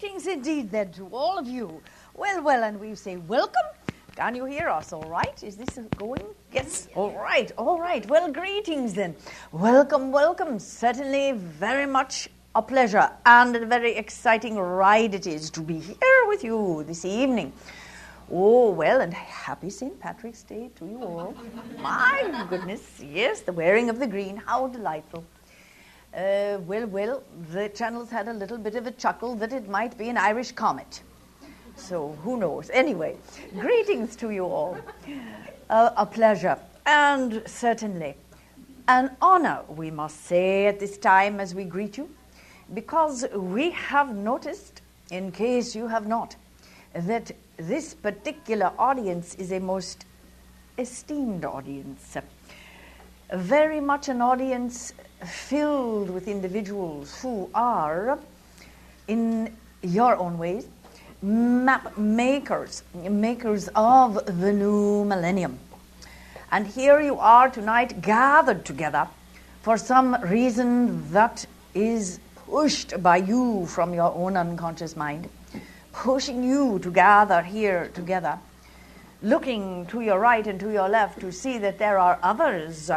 Greetings indeed then to all of you. Well, and we say welcome. Can you hear us all right? Is this going? Yes, all right. Well, greetings then. Welcome. Certainly very much a pleasure and a very exciting ride it is to be here with you this evening. Oh, well, and happy St. Patrick's Day to you all. My goodness, yes, the wearing of the green, how delightful. Well, the channel's had a little bit of a chuckle that it might be an Irish comet. So who knows? Anyway, greetings to you all. A pleasure and certainly an honor, we must say at this time as we greet you, because we have noticed, in case you have not, that this particular audience is a most esteemed audience. Very much an audience filled with individuals who are, in your own ways, map makers of the new millennium. And here you are tonight gathered together for some reason that is pushed by you from your own unconscious mind, pushing you to gather here together, looking to your right and to your left to see that there are others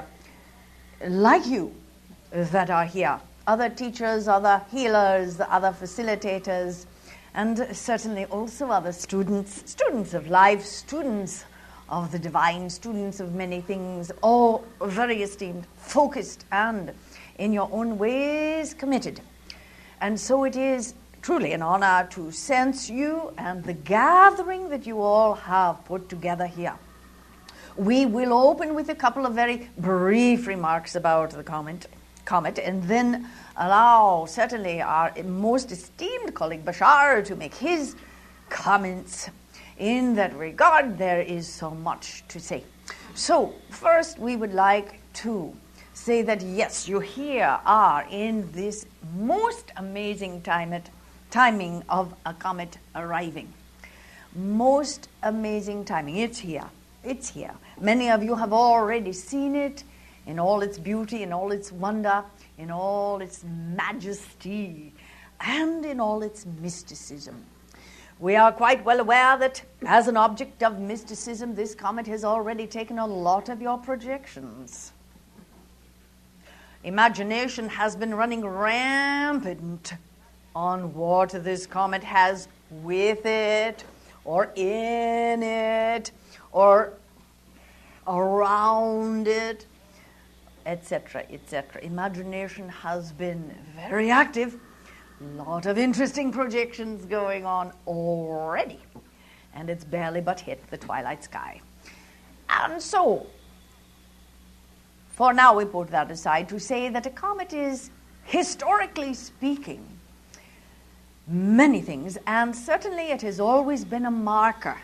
like you that are here, other teachers, other healers, other facilitators, and certainly also other students of life, students of the divine, students of many things, all very esteemed, focused, and in your own ways committed. And so it is truly an honor to sense you and the gathering that you all have put together here. We will open with a couple of very brief remarks about the Comet, and then allow certainly our most esteemed colleague Bashar to make his comments. In that regard, there is so much to say. So first we would like to say that yes, you here are in this most amazing timing of a comet arriving. Most amazing timing. It's here. Many of you have already seen it in all its beauty, in all its wonder, in all its majesty, and in all its mysticism. We are quite well aware that as an object of mysticism, this comet has already taken a lot of your projections. Imagination has been running rampant on what this comet has with it, or in it, or around it, etc., etc. Imagination has been very active. A lot of interesting projections going on already. And it's barely but hit the twilight sky. And so, for now we put that aside to say that a comet is, historically speaking, many things, and certainly it has always been a marker.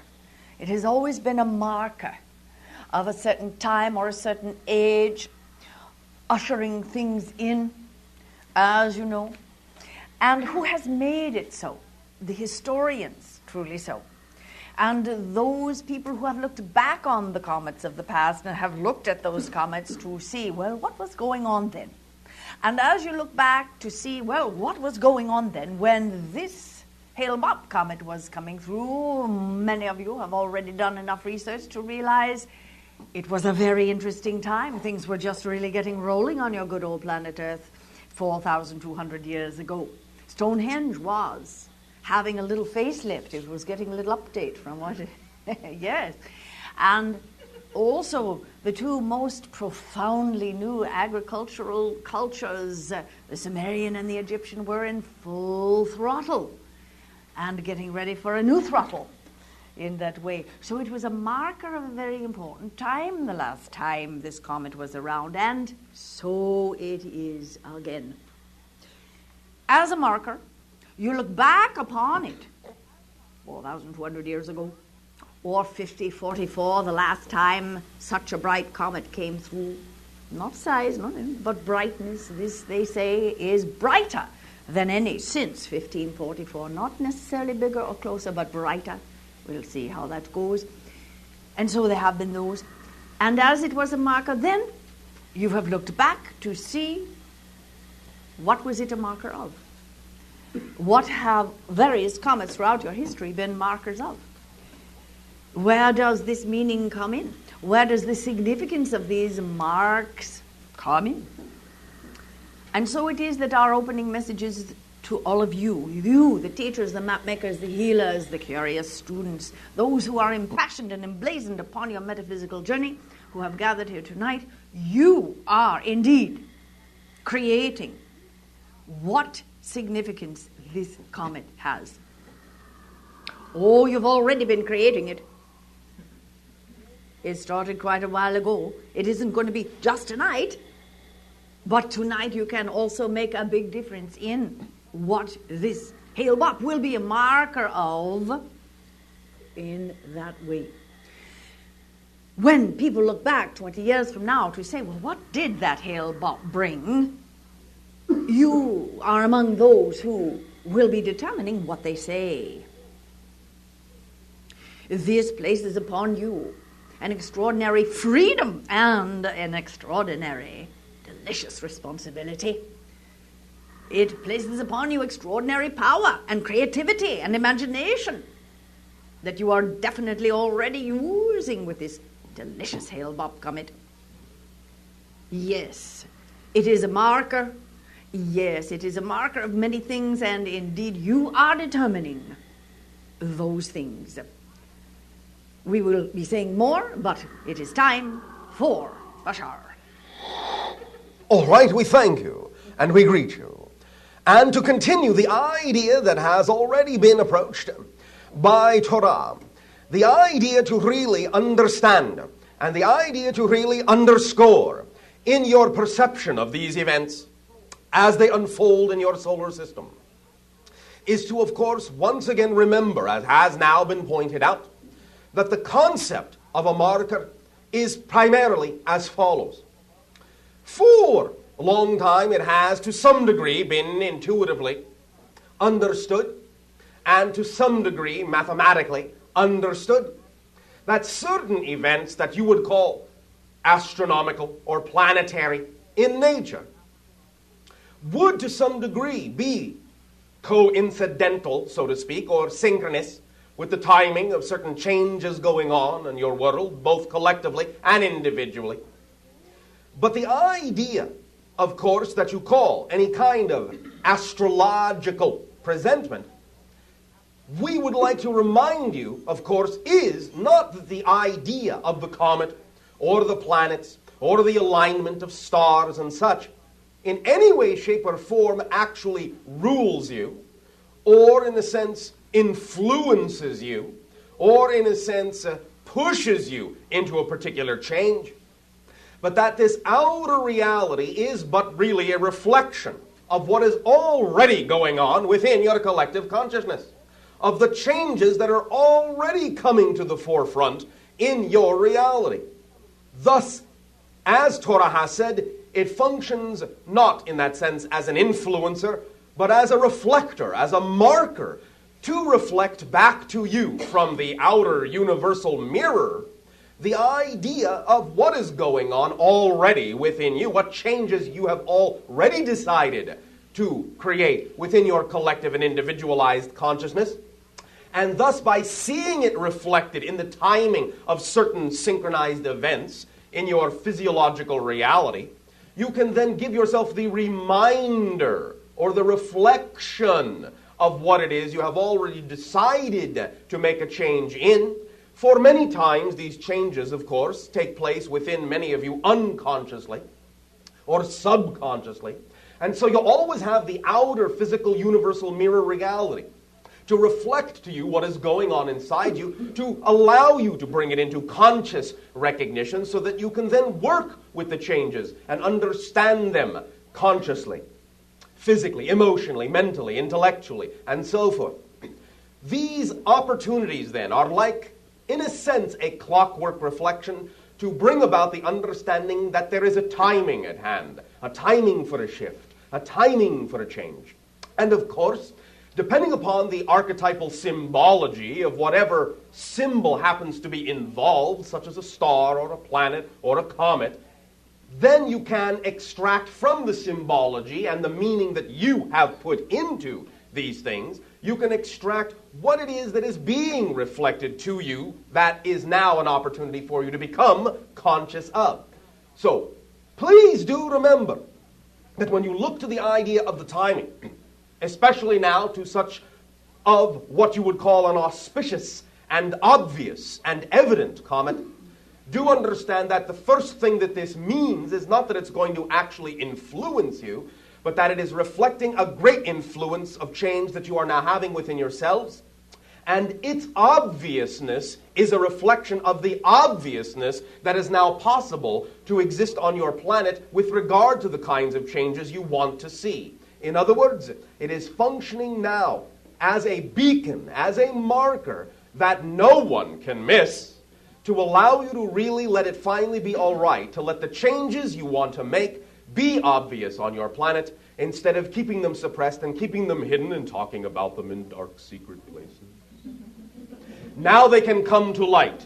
It has always been a marker of a certain time or a certain age, ushering things in, as you know. And who has made it so? The historians, truly so. And those people who have looked back on the comets of the past and have looked at those comets to see, well, what was going on then? And as you look back to see, well, what was going on then when this Hale Bopp comet was coming through, many of you have already done enough research to realize it was a very interesting time. Things were just really getting rolling on your good old planet Earth 4,200 years ago. Stonehenge was having a little facelift. It was getting a little update from what yes. And also the two most profoundly new agricultural cultures, the Sumerian and the Egyptian, were in full throttle and getting ready for a new throttle in that way. So it was a marker of a very important time the last time this comet was around, and so it is again. As a marker, you look back upon it 4,200 years ago, or 5044, the last time such a bright comet came through. Not size, but brightness. This, they say, is brighter than any since 1544. Not necessarily bigger or closer, but brighter. We'll see how that goes. And so there have been those. And as it was a marker then, you have looked back to see what was it a marker of. What have various comets throughout your history been markers of? Where does this meaning come in? Where does the significance of these marks come in? And so it is that our opening messages to all of you, the teachers, the map makers, the healers, the curious students, those who are impassioned and emblazoned upon your metaphysical journey, who have gathered here tonight, you are indeed creating what significance this comet has. Oh, you've already been creating it. It started quite a while ago. It isn't going to be just tonight, but tonight you can also make a big difference in what this Hale Bopp will be a marker of in that way. When people look back 20 years from now to say, well, what did that Hale Bopp bring? You are among those who will be determining what they say. This places upon you an extraordinary freedom and an extraordinary delicious responsibility. It places upon you extraordinary power and creativity and imagination that you are definitely already using with this delicious Hale Bopp comet. Yes, it is a marker. Yes, it is a marker of many things, and indeed you are determining those things. We will be saying more, but it is time for Bashar. All right, we thank you, and we greet you. And to continue the idea that has already been approached by Torah, the idea to really understand, and the idea to really underscore in your perception of these events as they unfold in your solar system, is to, of course, once again remember, as has now been pointed out, that the concept of a marker is primarily as follows. For a long time it has to some degree been intuitively understood and to some degree mathematically understood that certain events that you would call astronomical or planetary in nature would to some degree be coincidental, so to speak, or synchronous with the timing of certain changes going on in your world, both collectively and individually. But the idea, of course, that you call any kind of astrological presentment, we would like to remind you, of course, is not that the idea of the comet or the planets or the alignment of stars and such in any way, shape, or form actually rules you, or in a sense influences you, or in a sense pushes you into a particular change, but that this outer reality is but really a reflection of what is already going on within your collective consciousness, of the changes that are already coming to the forefront in your reality. Thus, as Torah has said, it functions not in that sense as an influencer, but as a reflector, as a marker, to reflect back to you from the outer universal mirror the idea of what is going on already within you, what changes you have already decided to create within your collective and individualized consciousness. And thus, by seeing it reflected in the timing of certain synchronized events in your physiological reality, you can then give yourself the reminder or the reflection of what it is you have already decided to make a change in. For many times, these changes, of course, take place within many of you unconsciously or subconsciously. And so you'll always have the outer physical universal mirror reality to reflect to you what is going on inside you, to allow you to bring it into conscious recognition so that you can then work with the changes and understand them consciously, physically, emotionally, mentally, intellectually, and so forth. These opportunities then are like, in a sense, a clockwork reflection to bring about the understanding that there is a timing at hand, a timing for a shift, a timing for a change. And of course, depending upon the archetypal symbology of whatever symbol happens to be involved, such as a star or a planet or a comet, then you can extract from the symbology and the meaning that you have put into these things, you can extract what it is that is being reflected to you that is now an opportunity for you to become conscious of. So, please do remember that when you look to the idea of the timing, especially now to such of what you would call an auspicious and obvious and evident comet, do understand that the first thing that this means is not that it's going to actually influence you, but that it is reflecting a great influence of change that you are now having within yourselves. And its obviousness is a reflection of the obviousness that is now possible to exist on your planet with regard to the kinds of changes you want to see. In other words, it is functioning now as a beacon, as a marker that no one can miss, to allow you to really let it finally be all right, to let the changes you want to make be obvious on your planet, instead of keeping them suppressed and keeping them hidden and talking about them in dark, secret places. Now they can come to light,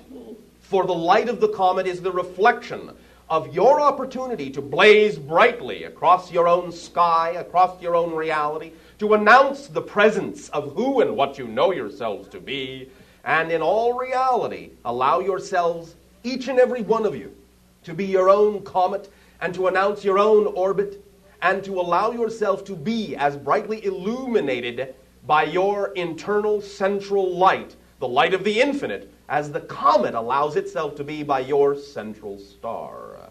for the light of the comet is the reflection of your opportunity to blaze brightly across your own sky, across your own reality, to announce the presence of who and what you know yourselves to be, and in all reality, allow yourselves, each and every one of you, to be your own comet, and to announce your own orbit, and to allow yourself to be as brightly illuminated by your internal central light, the light of the infinite, as the comet allows itself to be by your central star.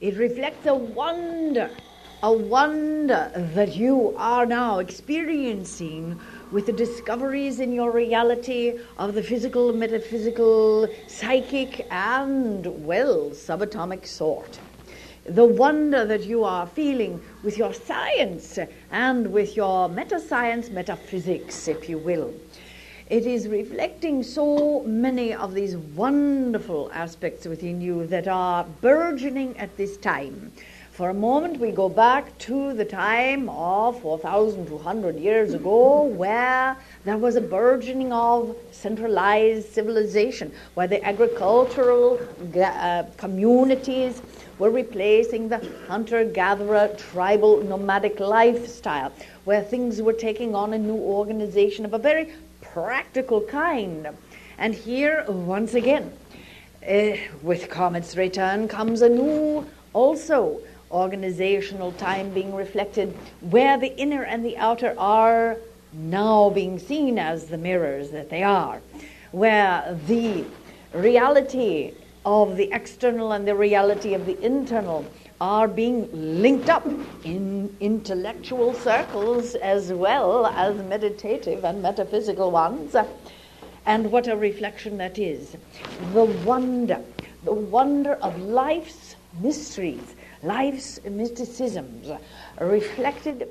It reflects a wonder that you are now experiencing with the discoveries in your reality of the physical, metaphysical, psychic, and, well, subatomic sort. The wonder that you are feeling with your science and with your metascience, metaphysics, if you will. It is reflecting so many of these wonderful aspects within you that are burgeoning at this time. For a moment, we go back to the time of 4,200 years ago, where there was a burgeoning of centralized civilization, where the agricultural communities were replacing the hunter-gatherer, tribal, nomadic lifestyle, where things were taking on a new organization of a very practical kind. And here, once again, with Comet's return comes a new, also, organizational time being reflected, where the inner and the outer are now being seen as the mirrors that they are, where the reality of the external and the reality of the internal are being linked up in intellectual circles as well as meditative and metaphysical ones. And what a reflection that is. The wonder of life's mysteries, life's mysticisms, reflected,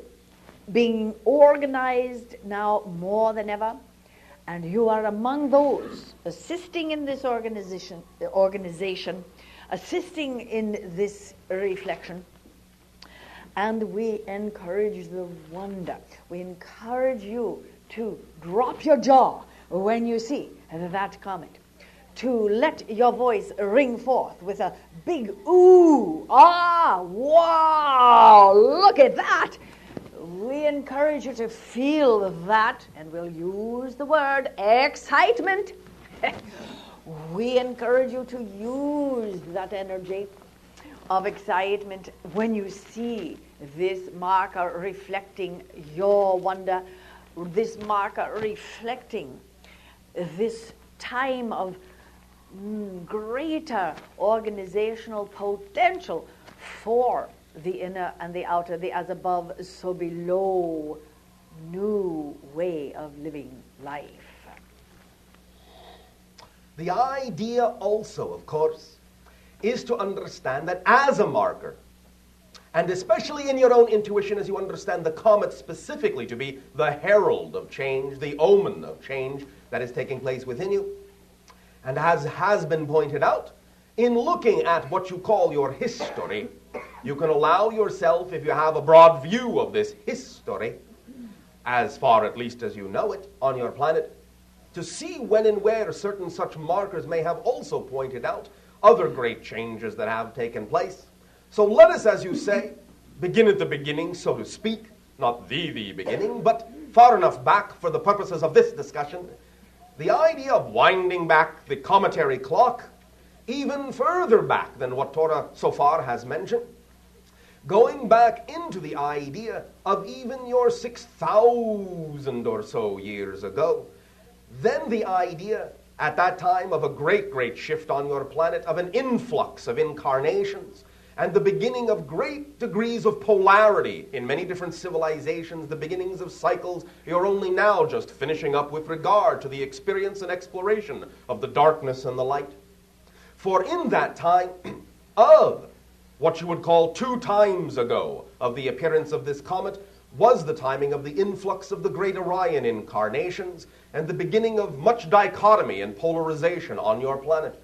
being organized now more than ever, and you are among those assisting in this organization, assisting in this reflection. And we encourage the wonder. We encourage you to drop your jaw when you see that comet, to let your voice ring forth with a big ooh, ah, wow, look at that. We encourage you to feel that, and we'll use the word excitement. We encourage you to use that energy of excitement when you see this marker reflecting your wonder, this marker reflecting this time of greater organizational potential for the inner and the outer, the as above, so below, new way of living life. The idea also, of course, is to understand that as a marker, and especially in your own intuition as you understand the comet specifically to be the herald of change, the omen of change that is taking place within you, and as has been pointed out, in looking at what you call your history, you can allow yourself, if you have a broad view of this history, as far at least as you know it on your planet, to see when and where certain such markers may have also pointed out other great changes that have taken place. So let us, as you say, begin at the beginning, so to speak, not the beginning, but far enough back for the purposes of this discussion, the idea of winding back the cometary clock even further back than what Torah so far has mentioned, going back into the idea of even your 6,000 or so years ago, then the idea at that time of a great, great shift on your planet, of an influx of incarnations, and the beginning of great degrees of polarity in many different civilizations, the beginnings of cycles you're only now just finishing up with regard to the experience and exploration of the darkness and the light. For in that time of what you would call 2 times ago of the appearance of this comet was the timing of the influx of the great Orion incarnations and the beginning of much dichotomy and polarization on your planet.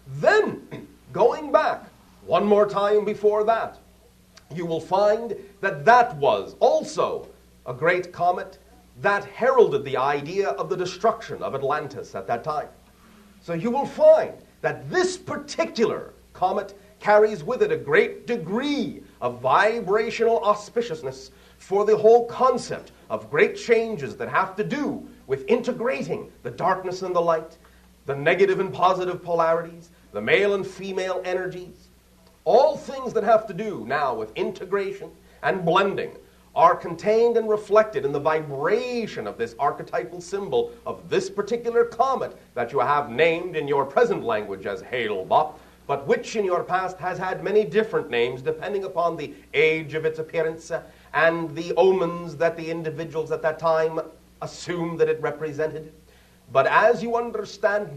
Then, going back one more time before that, you will find that that was also a great comet that heralded the idea of the destruction of Atlantis at that time. So you will find that this particular comet carries with it a great degree of vibrational auspiciousness for the whole concept of great changes that have to do with integrating the darkness and the light, the negative and positive polarities, the male and female energies. All things that have to do now with integration and blending are contained and reflected in the vibration of this archetypal symbol of this particular comet that you have named in your present language as Hale, Bopp, but which in your past has had many different names depending upon the age of its appearance and the omens that the individuals at that time assumed that it represented. But as you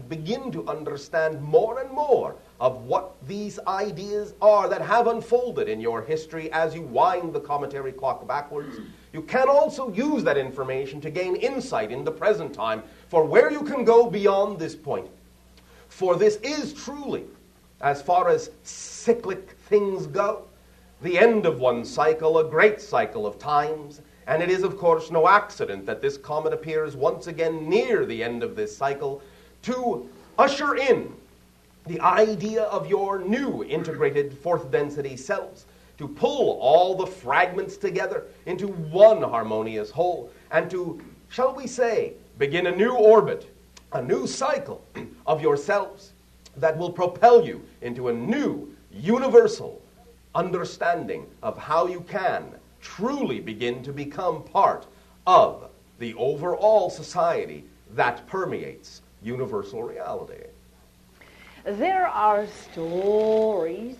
begin to understand more and more of what these ideas are that have unfolded in your history as you wind the cometary clock backwards, you can also use that information to gain insight in the present time for where you can go beyond this point. For this is truly, as far as cyclic things go, the end of one cycle, a great cycle of times. And it is, of course, no accident that this comet appears once again near the end of this cycle to usher in the idea of your new integrated fourth density cells, to pull all the fragments together into one harmonious whole, and to, shall we say, begin a new orbit, a new cycle of yourselves that will propel you into a new universal understanding of how you can truly begin to become part of the overall society that permeates universal reality. There are stories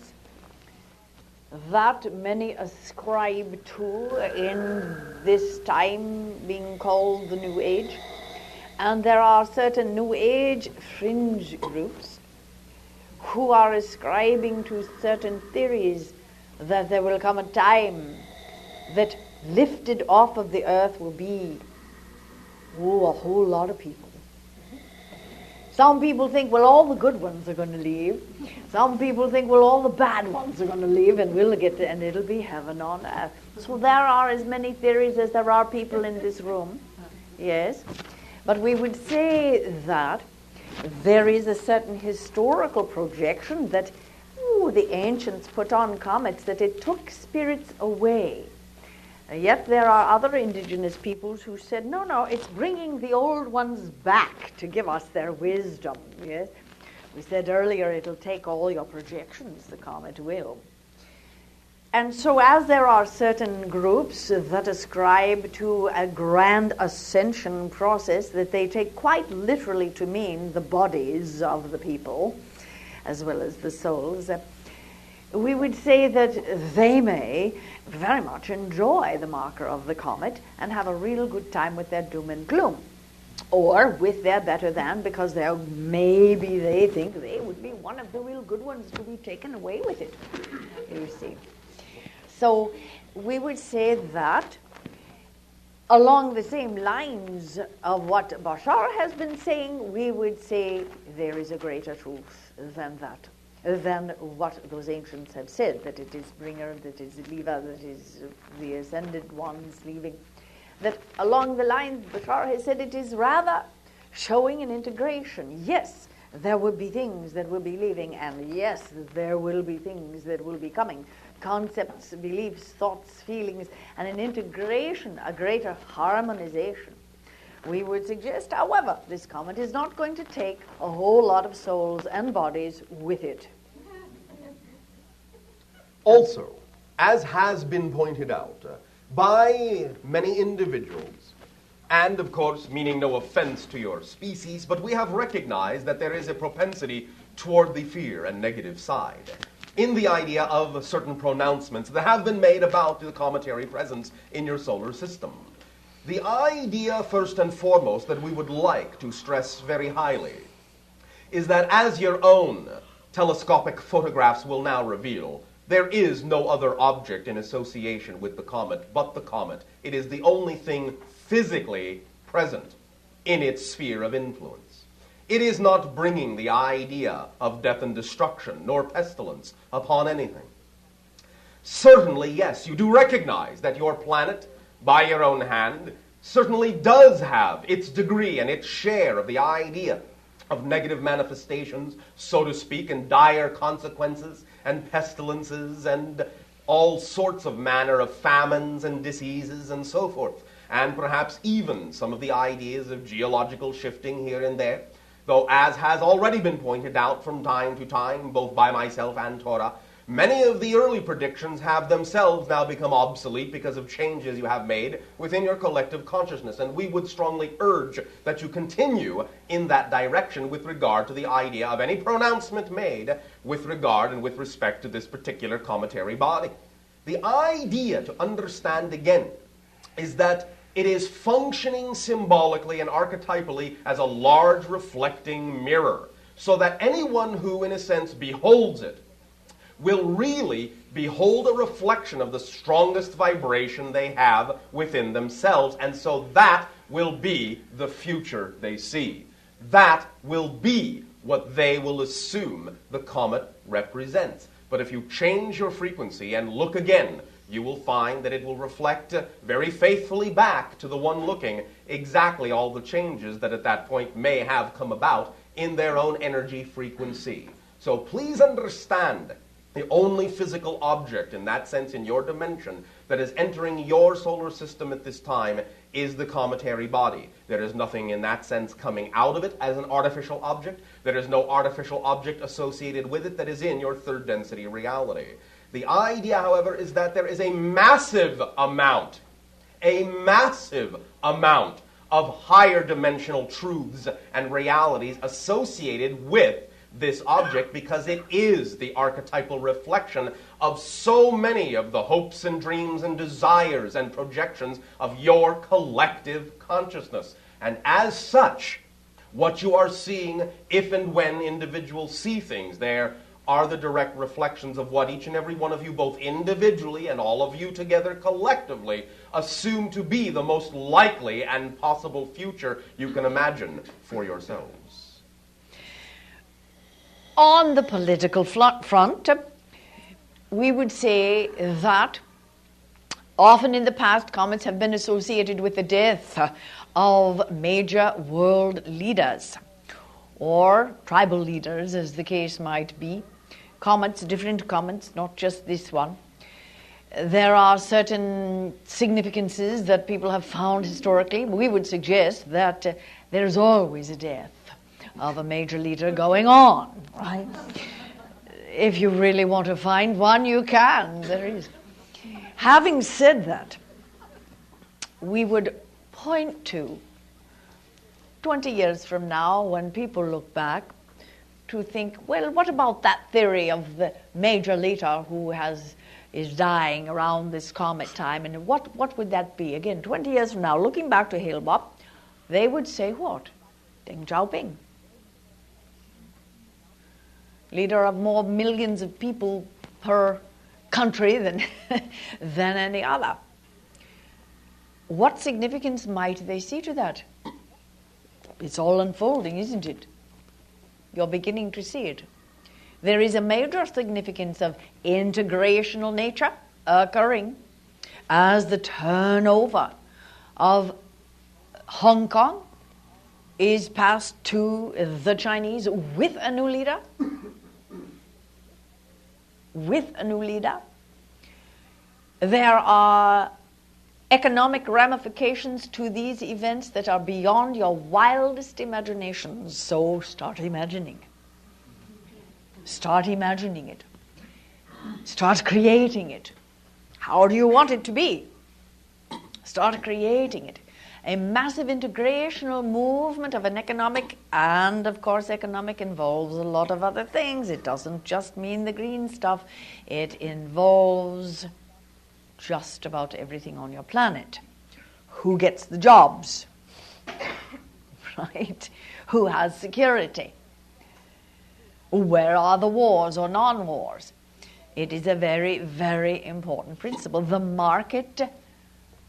that many ascribe to in this time being called the New Age, and there are certain New Age fringe groups who are ascribing to certain theories that there will come a time that lifted off of the earth will be a whole lot of people. Some people think, well, all the good ones are going to leave. Some people think, well, all the bad ones are going to leave, and and it'll be heaven on earth. So there are as many theories as there are people in this room. Yes. But we would say that there is a certain historical projection that the ancients put on comets, that it took spirits away. Yet there are other indigenous peoples who said, no, it's bringing the old ones back to give us their wisdom. Yes, we said earlier it'll take all your projections, the comet will. And so as there are certain groups that ascribe to a grand ascension process that they take quite literally to mean the bodies of the people, as well as the souls, we would say that they may very much enjoy the marker of the comet and have a real good time with their doom and gloom, or with their better than, because maybe they think they would be one of the real good ones to be taken away with it, you see. So we would say that along the same lines of what Bashar has been saying, we would say there is a greater truth than that, than what those ancients have said, that it is bringer, that is leaver, that is the ascended ones leaving. That along the lines Bashar has said, it is rather showing an integration. Yes, there will be things that will be leaving, and yes, there will be things that will be coming. concepts, beliefs, thoughts, feelings, and an integration, a greater harmonization. We would suggest, however, this comet is not going to take a whole lot of souls and bodies with it. Also, as has been pointed out by many individuals, and of course, meaning no offense to your species, but we have recognized that there is a propensity toward the fear and negative side in the idea of certain pronouncements that have been made about the cometary presence in your solar system. The idea, first and foremost, that we would like to stress very highly is that, as your own telescopic photographs will now reveal, there is no other object in association with the comet but the comet. It is the only thing physically present in its sphere of influence. It is not bringing the idea of death and destruction nor pestilence upon anything. Certainly, yes, you do recognize that your planet, by your own hand, certainly does have its degree and its share of the idea of negative manifestations, so to speak, and dire consequences and pestilences and all sorts of manner of famines and diseases and so forth, and perhaps even some of the ideas of geological shifting here and there, though, as has already been pointed out from time to time, both by myself and Torah, many of the early predictions have themselves now become obsolete because of changes you have made within your collective consciousness, and we would strongly urge that you continue in that direction with regard to the idea of any pronouncement made with regard and with respect to this particular cometary body. The idea to understand again is that it is functioning symbolically and archetypally as a large reflecting mirror, so that anyone who, in a sense, beholds it will really behold a reflection of the strongest vibration they have within themselves, and so that will be the future they see. That will be what they will assume the comet represents. But if you change your frequency and look again, you will find that it will reflect very faithfully back to the one looking exactly all the changes that at that point may have come about in their own energy frequency. So please understand, the only physical object in that sense in your dimension that is entering your solar system at this time is the cometary body. There is nothing in that sense coming out of it as an artificial object. There is no artificial object associated with it that is in your third density reality. The idea, however, is that there is a massive amount of higher dimensional truths and realities associated with this object, because it is the archetypal reflection of so many of the hopes and dreams and desires and projections of your collective consciousness. And as such, what you are seeing, if and when individuals see things there, are the direct reflections of what each and every one of you, both individually and all of you together collectively, assume to be the most likely and possible future you can imagine for yourselves. On the political front, we would say that often in the past, comets have been associated with the death of major world leaders, or tribal leaders, as the case might be. Comets, different comets, not just this one. There are certain significances that people have found historically. We would suggest that there is always a death of a major leader going on, right? If you really want to find one, you can. There is. Having said that, we would point to 20 years from now, when people look back, to think, well, what about that theory of the major leader who is dying around this comet time, and what would that be? Again, 20 years from now, looking back to Hale, Bopp, they would say what? Deng Xiaoping. Leader of more millions of people per country than any other. What significance might they see to that? It's all unfolding, isn't it? You're beginning to see it. There is a major significance of integrational nature occurring as the turnover of Hong Kong is passed to the Chinese with a new leader. There are economic ramifications to these events that are beyond your wildest imaginations. So start imagining. Start imagining it. Start creating it. How do you want it to be? Start creating it. A massive integrational movement of an economic, and of course economic involves a lot of other things. It doesn't just mean the green stuff. It involves just about everything on your planet. Who gets the jobs? Right? Who has security? Where are the wars or non-wars? It is a very, very important principle. The market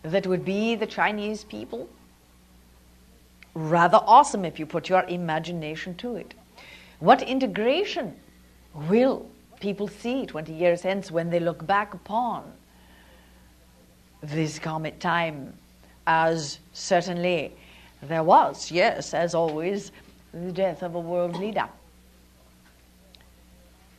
that would be the Chinese people, rather awesome if you put your imagination to it. What integration will people see 20 years hence when they look back upon this comet time? As certainly there was, yes, as always, the death of a world leader.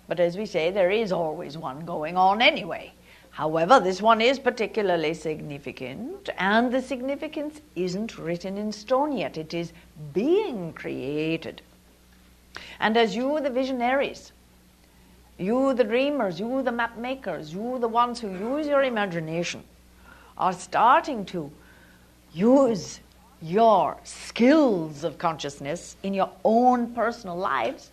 But as we say, there is always one going on anyway. However, this one is particularly significant, and the significance isn't written in stone yet. It is being created. And as you, the visionaries, you, the dreamers, you, the map makers, you, the ones who use your imagination, are starting to use your skills of consciousness in your own personal lives,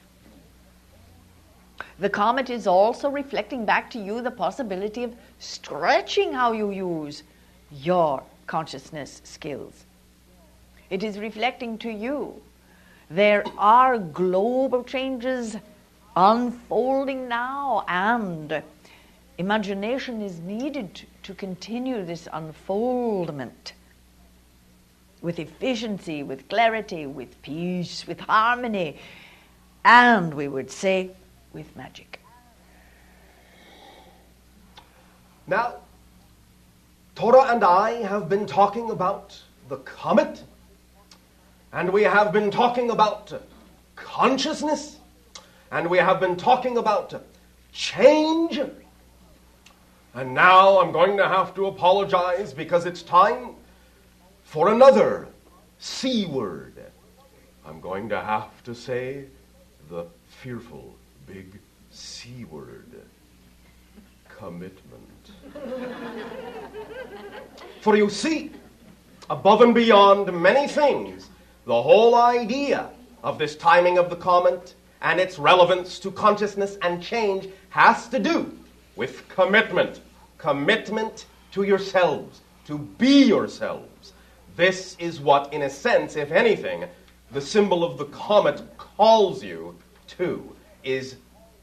the comet is also reflecting back to you the possibility of stretching how you use your consciousness skills. It is reflecting to you there are global changes unfolding now, and imagination is needed to continue this unfoldment with efficiency, with clarity, with peace, with harmony, and we would say with magic. Now, Torah and I have been talking about the comet, and we have been talking about consciousness, and we have been talking about change. And now I'm going to have to apologize because it's time for another C word. I'm going to have to say the fearful big C word. Commitment. For you see, above and beyond many things, the whole idea of this timing of the comet and its relevance to consciousness and change has to do with commitment. Commitment to yourselves, to be yourselves. This is what, in a sense, if anything, the symbol of the comet calls you to, is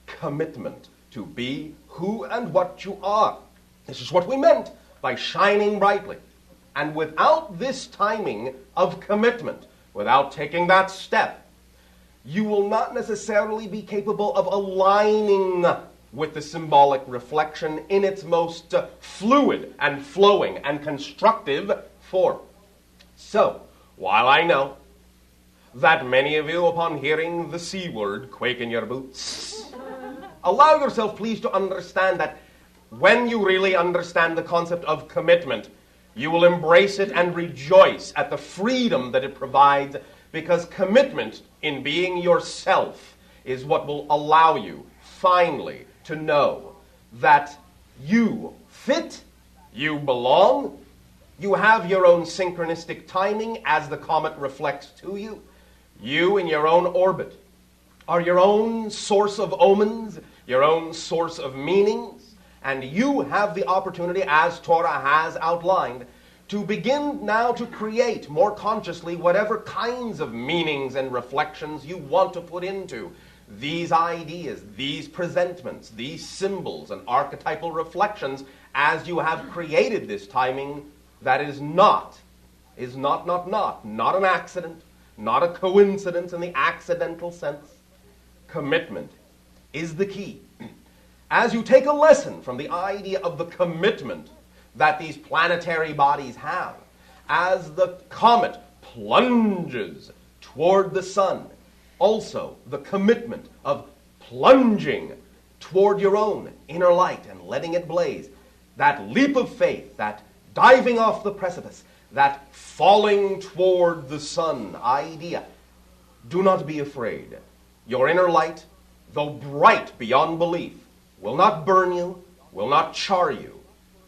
commitment, to be who and what you are. This is what we meant by shining brightly. And without this timing of commitment, without taking that step, you will not necessarily be capable of aligning with the symbolic reflection in its most fluid and flowing and constructive form. So, while I know that many of you, upon hearing the C word, quake in your boots, allow yourself, please, to understand that when you really understand the concept of commitment, you will embrace it and rejoice at the freedom that it provides, because commitment in being yourself is what will allow you, finally, to know that you fit, you belong, you have your own synchronistic timing as the comet reflects to you. You, in your own orbit, are your own source of omens, your own source of meanings, and you have the opportunity, as Torah has outlined, to begin now to create more consciously whatever kinds of meanings and reflections you want to put into these ideas, these presentments, these symbols and archetypal reflections, as you have created this timing that is not an accident, not a coincidence in the accidental sense. Commitment is the key. As you take a lesson from the idea of the commitment that these planetary bodies have, as the comet plunges toward the sun, also the commitment of plunging toward your own inner light and letting it blaze, that leap of faith, that diving off the precipice, that falling toward the sun idea. Do not be afraid. Your inner light, though bright beyond belief, will not burn you, will not char you.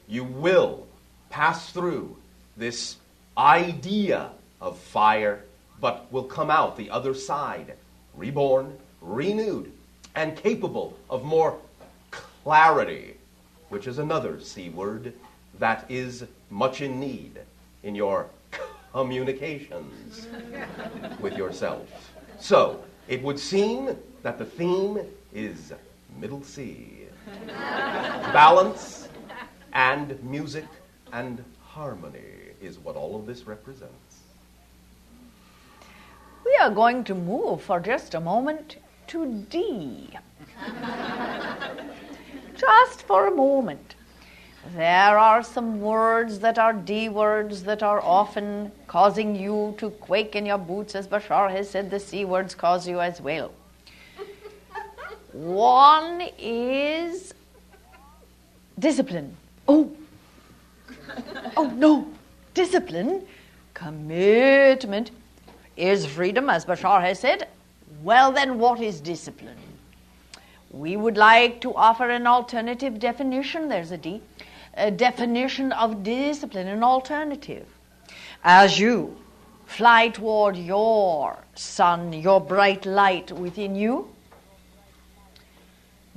You will pass through this idea of fire, but will come out the other side, reborn, renewed, and capable of more clarity, which is another C word that is much in need in your communications with yourself. So, it would seem that the theme is middle C. Balance and music and harmony is what all of this represents. We are going to move for just a moment to D. Just for a moment. There are some words that are D words that are often causing you to quake in your boots, as Bashar has said. The C words cause you as well. One is discipline. Oh no. Discipline, commitment is freedom, as Bashar has said. Well, then what is discipline? We would like to offer an alternative definition. There's a D. A definition of discipline, an alternative. As you fly toward your sun, your bright light within you,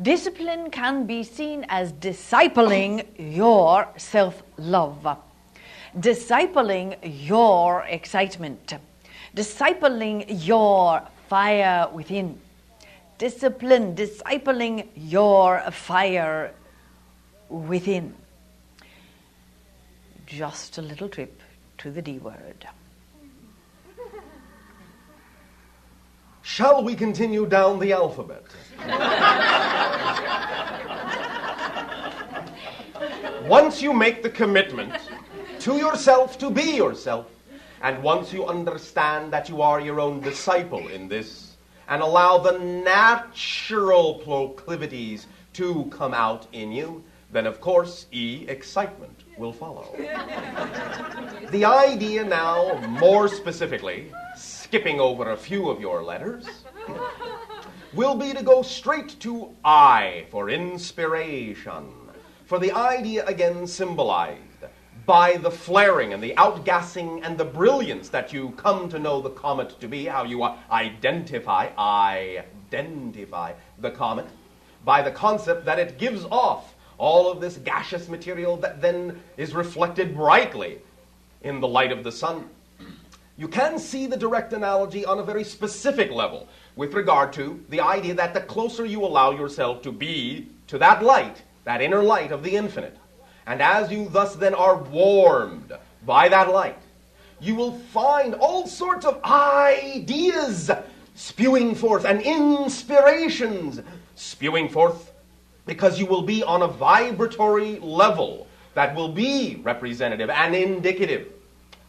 discipline can be seen as discipling your self-love, discipling your excitement, discipling your fire within. Discipline, discipling your fire within. Just a little trip to the D word. Shall we continue down the alphabet? Once you make the commitment to yourself to be yourself, and once you understand that you are your own disciple in this, and allow the natural proclivities to come out in you, then of course, E, excitement, will follow. The idea now, more specifically, skipping over a few of your letters, will be to go straight to I for inspiration. For the idea again symbolized by the flaring and the outgassing and the brilliance that you come to know the comet to be, how you identify the comet, by the concept that it gives off all of this gaseous material that then is reflected brightly in the light of the sun. You can see the direct analogy on a very specific level with regard to the idea that the closer you allow yourself to be to that light, that inner light of the infinite, and as you thus then are warmed by that light, you will find all sorts of ideas spewing forth and inspirations spewing forth, because you will be on a vibratory level that will be representative and indicative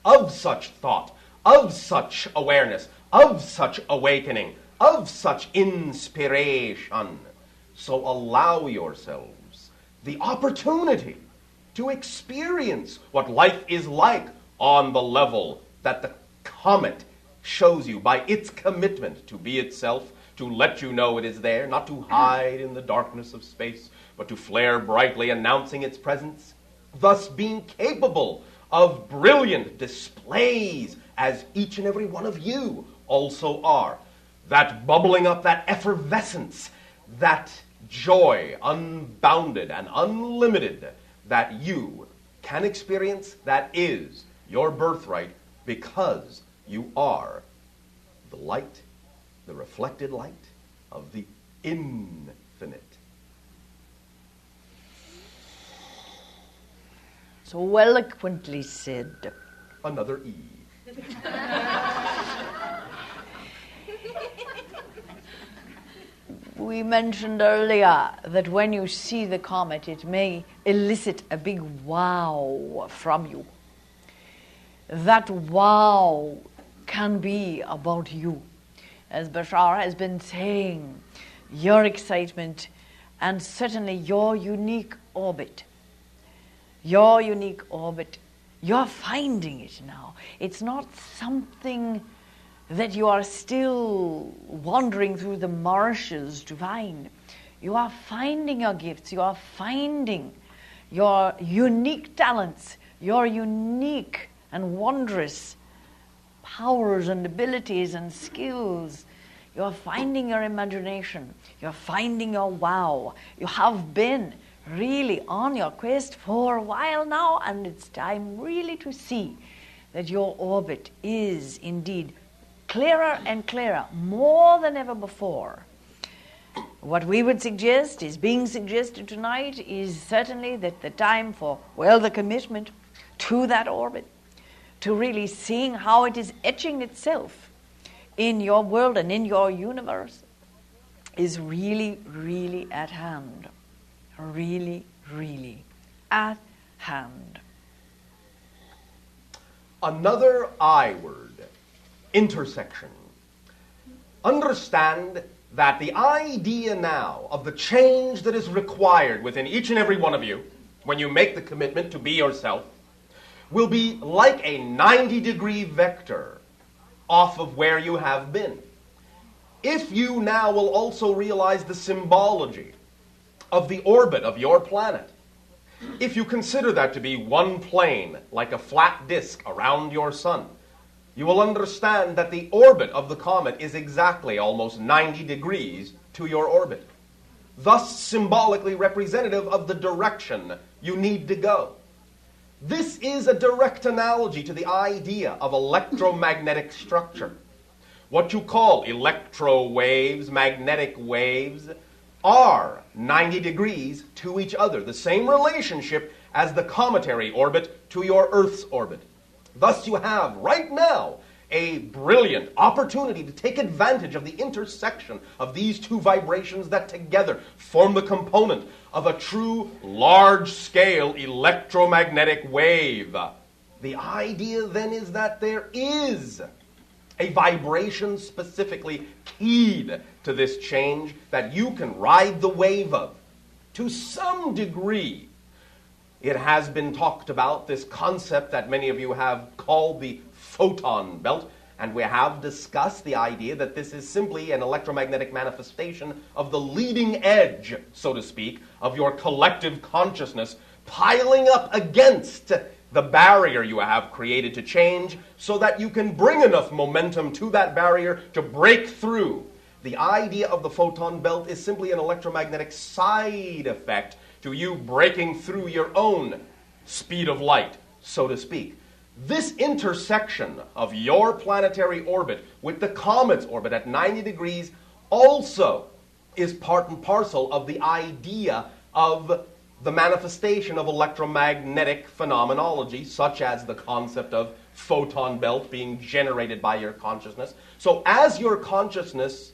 of such thought, of such awareness, of such awakening, of such inspiration. So allow yourselves the opportunity to experience what life is like on the level that the comet shows you by its commitment to be itself, to let you know it is there, not to hide in the darkness of space, but to flare brightly, announcing its presence, thus being capable of brilliant displays, as each and every one of you also are. That bubbling up, that effervescence, that joy, unbounded and unlimited, that you can experience, that is your birthright, because you are the light, the reflected light of the infinite. So eloquently said. Another E. We mentioned earlier that when you see the comet, it may elicit a big wow from you. That wow can be about you. As Bashar has been saying, your excitement and certainly your unique orbit. your unique orbit. You're finding it now. It's not something that you are still wandering through the marshes to find. You are finding your gifts. You are finding your unique talents, your unique and wondrous powers and abilities and skills. You're finding your imagination. You're finding your wow. You have been really on your quest for a while now, and it's time really to see that your orbit is indeed clearer and clearer, more than ever before. What we would suggest is being suggested tonight is certainly that the time for, well, the commitment to that orbit, to really seeing how it is etching itself in your world and in your universe is really, really at hand. Really, really at hand. Another I word, intersection. Understand that the idea now of the change that is required within each and every one of you when you make the commitment to be yourself will be like a 90-degree vector off of where you have been. If you now will also realize the symbology of the orbit of your planet, if you consider that to be one plane, like a flat disk around your sun, you will understand that the orbit of the comet is exactly almost 90 degrees to your orbit, thus symbolically representative of the direction you need to go. This is a direct analogy to the idea of electromagnetic structure. What you call electro waves, magnetic waves, are 90 degrees to each other, the same relationship as the cometary orbit to your Earth's orbit. Thus you have, right now, a brilliant opportunity to take advantage of the intersection of these two vibrations that together form the component of a true large-scale electromagnetic wave. The idea then is that there is a vibration specifically keyed to this change that you can ride the wave of. To some degree, it has been talked about, this concept that many of you have called the photon belt, and we have discussed the idea that this is simply an electromagnetic manifestation of the leading edge, so to speak, of your collective consciousness piling up against the barrier you have created to change so that you can bring enough momentum to that barrier to break through. The idea of the photon belt is simply an electromagnetic side effect to you breaking through your own speed of light, so to speak. This intersection of your planetary orbit with the comet's orbit at 90 degrees also is part and parcel of the idea of the manifestation of electromagnetic phenomenology, such as the concept of photon belt being generated by your consciousness. So as your consciousness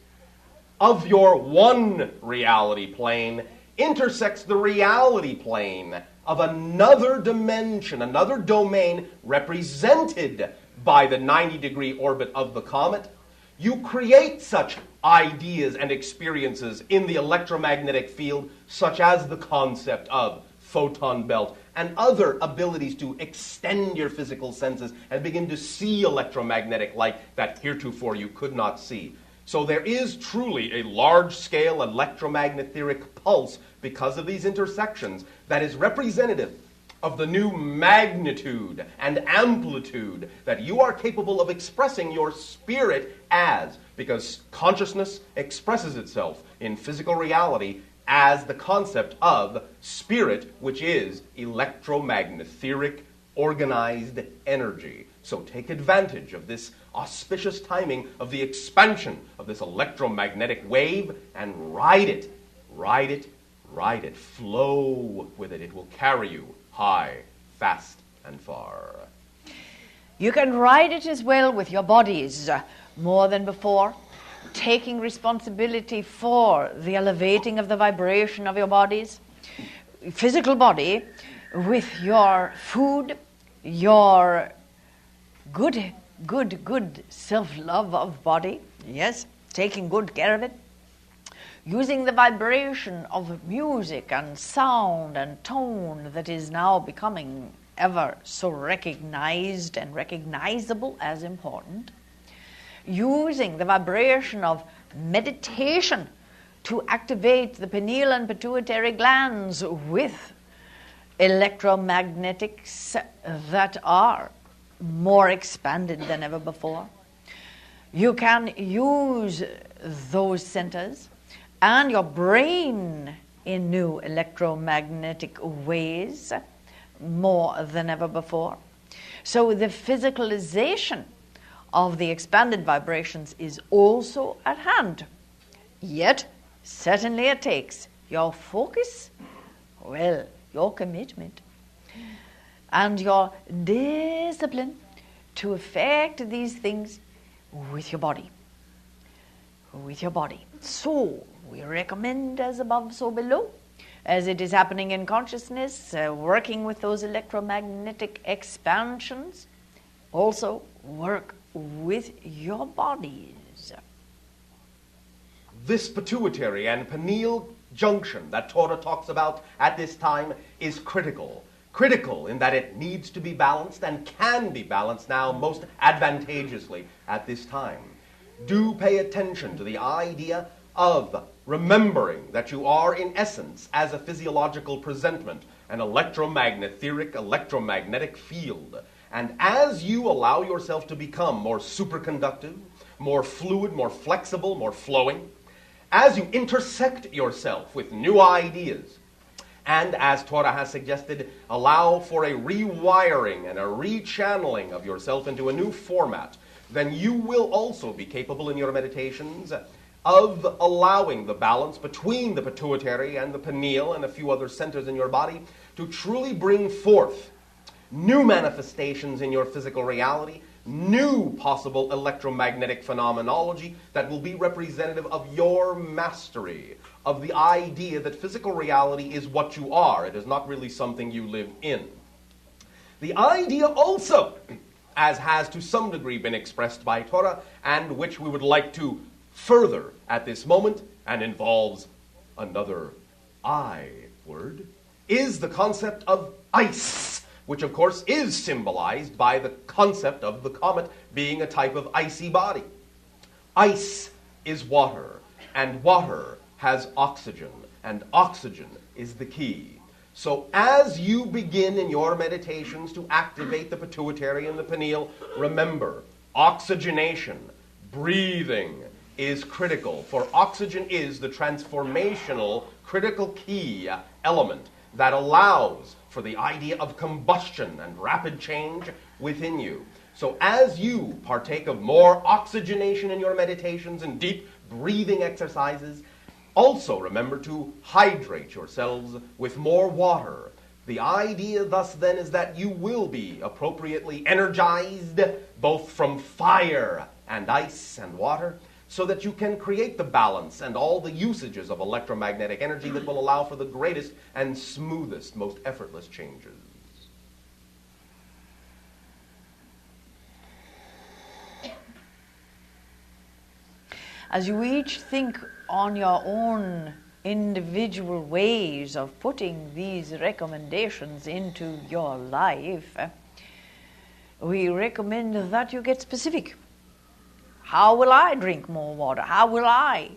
of your one reality plane intersects the reality plane of another dimension, another domain represented by the 90-degree orbit of the comet, you create such ideas and experiences in the electromagnetic field, such as the concept of photon belt and other abilities to extend your physical senses and begin to see electromagnetic light that heretofore you could not see. So there is truly a large-scale electromagnetic pulse because of these intersections that is representative of the new magnitude and amplitude that you are capable of expressing your spirit as, because consciousness expresses itself in physical reality as the concept of spirit, which is electromagnetic organized energy. So take advantage of this auspicious timing of the expansion of this electromagnetic wave and ride it, ride it, ride it, flow with it. It will carry you high, fast, and far. You can ride it as well with your bodies more than before, taking responsibility for the elevating of the vibration of your bodies, physical body, with your food, your good self-love of body, yes, taking good care of it. using the vibration of music and sound and tone that is now becoming ever so recognized and recognizable as important, using the vibration of meditation to activate the pineal and pituitary glands with electromagnetics that are more expanded than ever before. You can use those centers and your brain in new electromagnetic ways more than ever before. So the physicalization of the expanded vibrations is also at hand. Yet, certainly it takes your focus, well, your commitment, and your discipline to affect these things with your body. With your body. So, we recommend as above, so below, as it is happening in consciousness, working with those electromagnetic expansions, also work with your bodies. This pituitary and pineal junction that Torah talks about at this time is critical. Critical in that it needs to be balanced and can be balanced now most advantageously at this time. Do pay attention to the idea of remembering that you are in essence, as a physiological presentment, an electromagnetic field. And as you allow yourself to become more superconductive, more fluid, more flexible, more flowing, as you intersect yourself with new ideas, and as Torah has suggested, allow for a rewiring and a rechanneling of yourself into a new format, then you will also be capable in your meditations of allowing the balance between the pituitary and the pineal and a few other centers in your body to truly bring forth new manifestations in your physical reality, new possible electromagnetic phenomenology that will be representative of your mastery of the idea that physical reality is what you are. It is not really something you live in. The idea also, as has to some degree been expressed by Torah, and which we would like to further at this moment, and involves another I word, is the concept of ice, which of course is symbolized by the concept of the comet being a type of icy body. Ice is water, and water has oxygen, and oxygen is the key. So as you begin in your meditations to activate the pituitary and the pineal, remember, oxygenation, breathing, is critical, for oxygen is the transformational critical key element that allows for the idea of combustion and rapid change within you. So as you partake of more oxygenation in your meditations and deep breathing exercises, also remember to hydrate yourselves with more water. The idea thus then is that you will be appropriately energized both from fire and ice and water, so that you can create the balance and all the usages of electromagnetic energy that will allow for the greatest and smoothest, most effortless changes. As you each think on your own individual ways of putting these recommendations into your life, we recommend that you get specific. How will I drink more water? How will I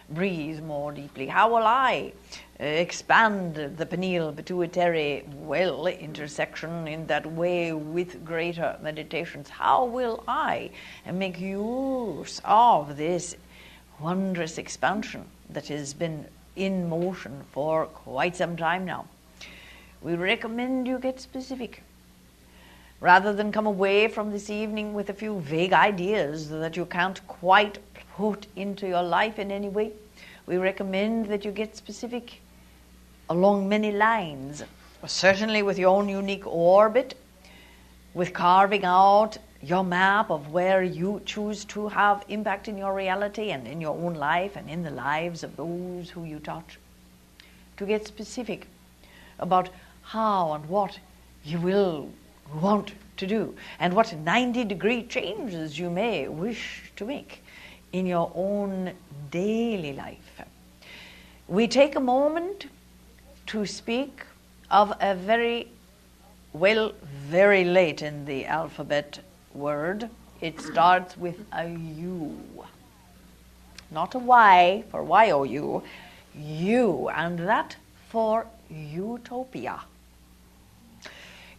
breathe more deeply? How will I expand the pineal pituitary intersection in that way with greater meditations? How will I make use of this wondrous expansion that has been in motion for quite some time now? We recommend you get specific. Rather than come away from this evening with a few vague ideas that you can't quite put into your life in any way, we recommend that you get specific along many lines, certainly with your own unique orbit, with carving out your map of where you choose to have impact in your reality and in your own life and in the lives of those who you touch. To get specific about how and what you will want to do and what 90-degree changes you may wish to make in your own daily life. we take a moment to speak of a very late in the alphabet word. It starts with a U. Not a Y for Y-O-U, U, and that for utopia.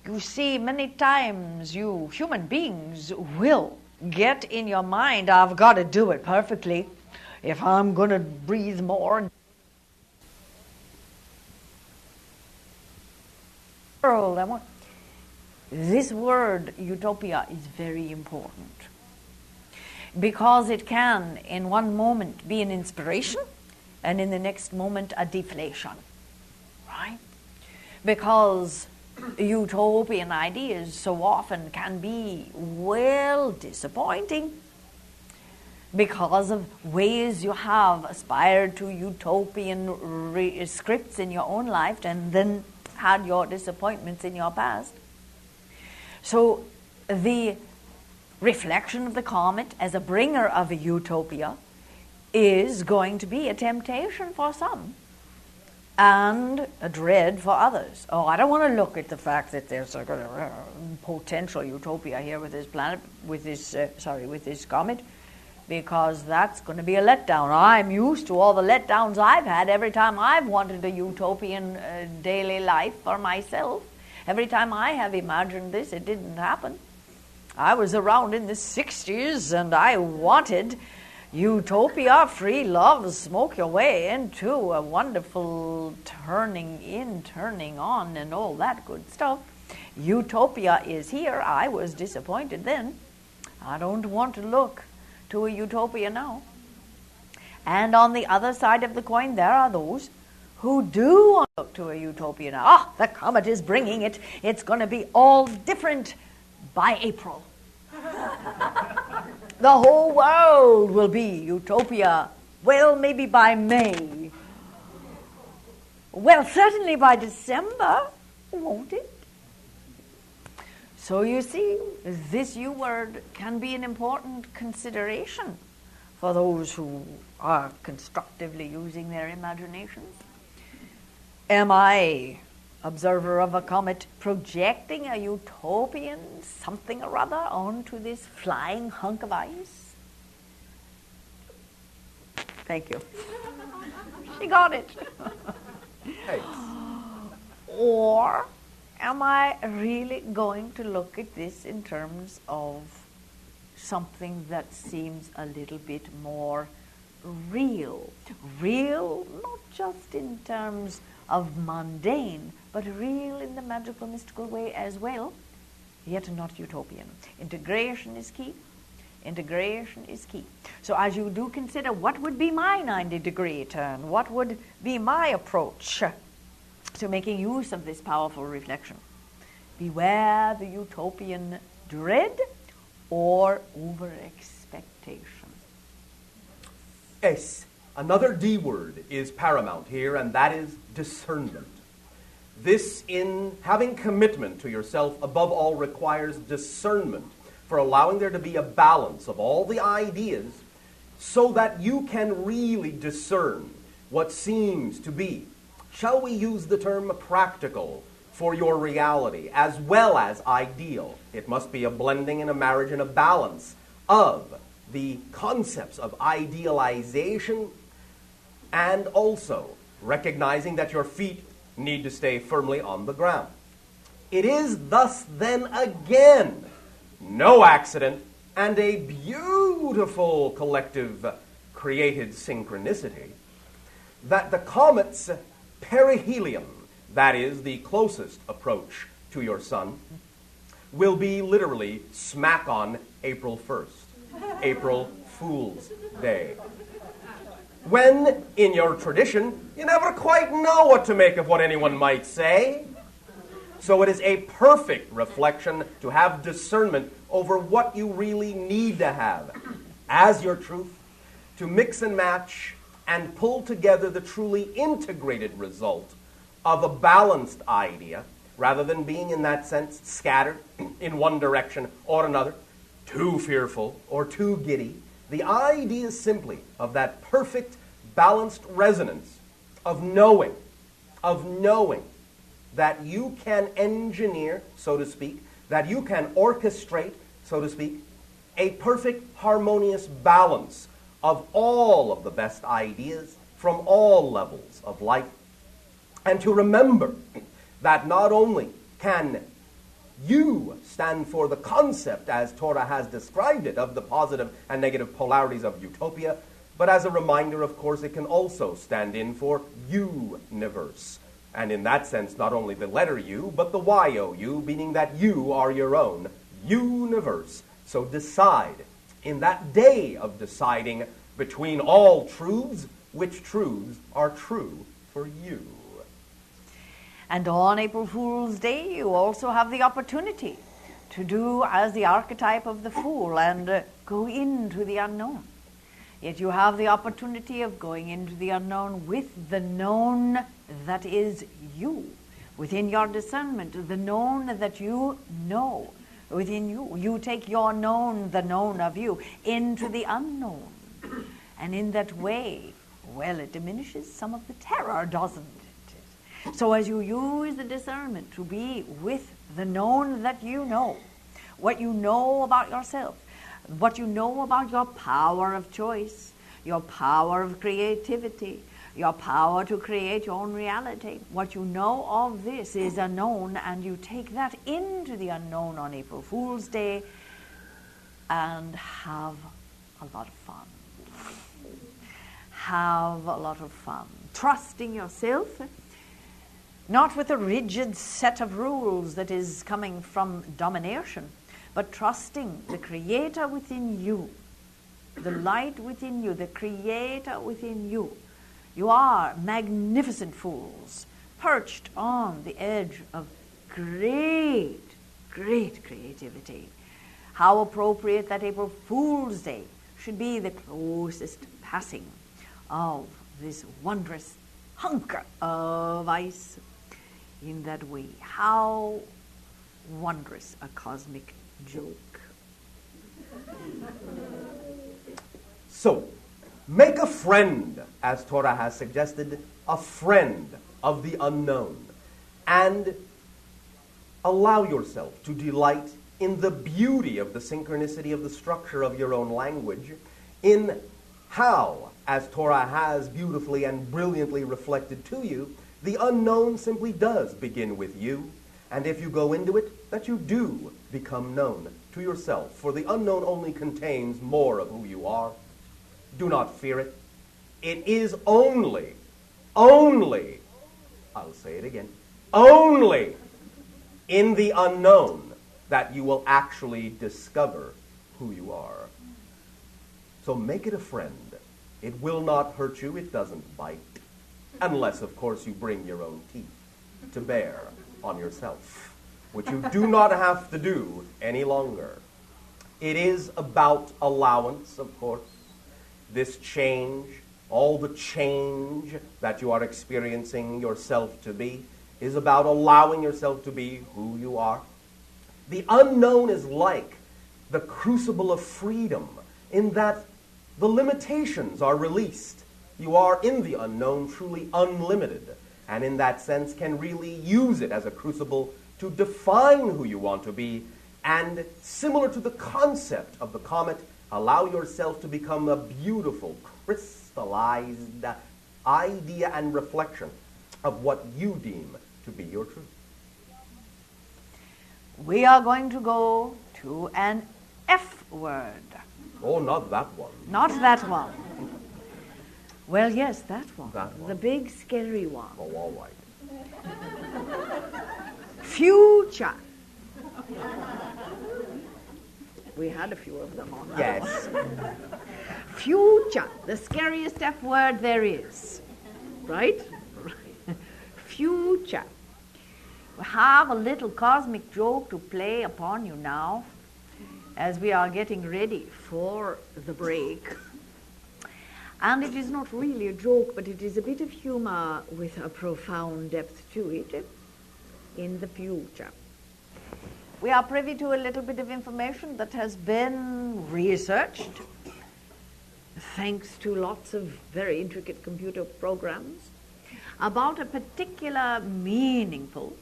You see, many times you human beings will get in your mind, I've got to do it perfectly if I'm going to breathe more. This word, utopia, is very important because it can, in one moment, be an inspiration and in the next moment, a deflation, right? Because utopian ideas so often can be, well, disappointing because of ways you have aspired to utopian scripts in your own life and then had your disappointments in your past. So the reflection of the comet as a bringer of a utopia is going to be a temptation for some and a dread for others. Oh, I don't want to look at the fact that there's a potential utopia here with this planet, with this comet, because that's going to be a letdown. I'm used to all the letdowns I've had every time I've wanted a utopian daily life for myself. Every time I have imagined this, it didn't happen. I was around in the 60s and I wanted utopia, free love, smoke your way into a wonderful turning in, turning on, and all that good stuff. Utopia is here. I was disappointed then. I don't want to look to a utopia now. And on the other side of the coin, there are those who do want to look to a utopia now. Ah, the comet is bringing it. It's going to be all different by April. The whole world will be utopia. Well, maybe by May. Well, certainly by December, won't it? So you see, this U word can be an important consideration for those who are constructively using their imaginations. Am I, observer of a comet, projecting a utopian something or other onto this flying hunk of ice? Thank you. She got it. Hey. Or am I really going to look at this in terms of something that seems a little bit more real? Real, not just in terms of mundane, but real in the magical, mystical way as well, yet not utopian. Integration is key. Integration is key. So as you do consider what would be my 90-degree turn, what would be my approach to making use of this powerful reflection, beware the utopian dread or over-expectation. S. Another D word is paramount here, and that is discernment. This, in having commitment to yourself, above all, requires discernment for allowing there to be a balance of all the ideas so that you can really discern what seems to be, shall we use the term practical, for your reality, as well as ideal. It must be a blending and a marriage and a balance of the concepts of idealization and also recognizing that your feet need to stay firmly on the ground. It is thus then again no accident and a beautiful collective created synchronicity that the comet's perihelion, that is the closest approach to your sun, will be literally smack on April 1st, April Fool's Day. When, in your tradition, you never quite know what to make of what anyone might say. So it is a perfect reflection to have discernment over what you really need to have as your truth, to mix and match and pull together the truly integrated result of a balanced idea, rather than being, in that sense, scattered in one direction or another, too fearful or too giddy. The idea simply of that perfect, balanced resonance of knowing that you can engineer, so to speak, that you can orchestrate, so to speak, a perfect harmonious balance of all of the best ideas from all levels of life. And to remember that not only can you stand for the concept, as Torah has described it, of the positive and negative polarities of utopia, but as a reminder, of course, it can also stand in for universe. And in that sense, not only the letter U, but the Y-O-U, meaning that you are your own universe. So decide, in that day of deciding between all truths, which truths are true for you. And on April Fool's Day, you also have the opportunity to do as the archetype of the fool and go into the unknown. Yet you have the opportunity of going into the unknown with the known that is you, within your discernment, the known that you know within you. You take your known, the known of you, into the unknown. And in that way, well, it diminishes some of the terror, doesn't it? So as you use the discernment to be with the known that you know, what you know about yourself, what you know about your power of choice, your power of creativity, your power to create your own reality. What you know of this is unknown, and you take that into the unknown on April Fool's Day and have a lot of fun. Have a lot of fun. Trusting yourself, not with a rigid set of rules that is coming from domination, but trusting the Creator within you, the light within you, the Creator within you. You are magnificent fools, perched on the edge of great, great creativity. How appropriate that April Fool's Day should be the closest passing of this wondrous hunk of ice in that way. How wondrous a cosmic joke. So, make a friend, as Torah has suggested, a friend of the unknown, and allow yourself to delight in the beauty of the synchronicity of the structure of your own language, in how, as Torah has beautifully and brilliantly reflected to you, the unknown simply does begin with you, and if you go into it, that you do become known to yourself, for the unknown only contains more of who you are. Do not fear it. It is only, I'll say it again, only in the unknown that you will actually discover who you are. So make it a friend. It will not hurt you. It doesn't bite. Unless, of course, you bring your own teeth to bear on yourself, which you do not have to do any longer. It is about allowance, of course. This change, all the change that you are experiencing yourself to be, is about allowing yourself to be who you are. The unknown is like the crucible of freedom, in that the limitations are released. You are in the unknown truly unlimited, and in that sense can really use it as a crucible to define who you want to be, and similar to the concept of the comet, allow yourself to become a beautiful, crystallized idea and reflection of what you deem to be your truth. We are going to go to an F word. Oh, not that one. Not that one. Well, yes, that one. That one. The big, scary one. Oh, all right. Future. We had a few of them on that Yes. one. Future, the scariest F word there is. Right? Future. We have a little cosmic joke to play upon you now as we are getting ready for the break. And it is not really a joke, but it is a bit of humor with a profound depth to it in the future. We are privy to a little bit of information that has been researched thanks to lots of very intricate computer programs. about a particular meaningful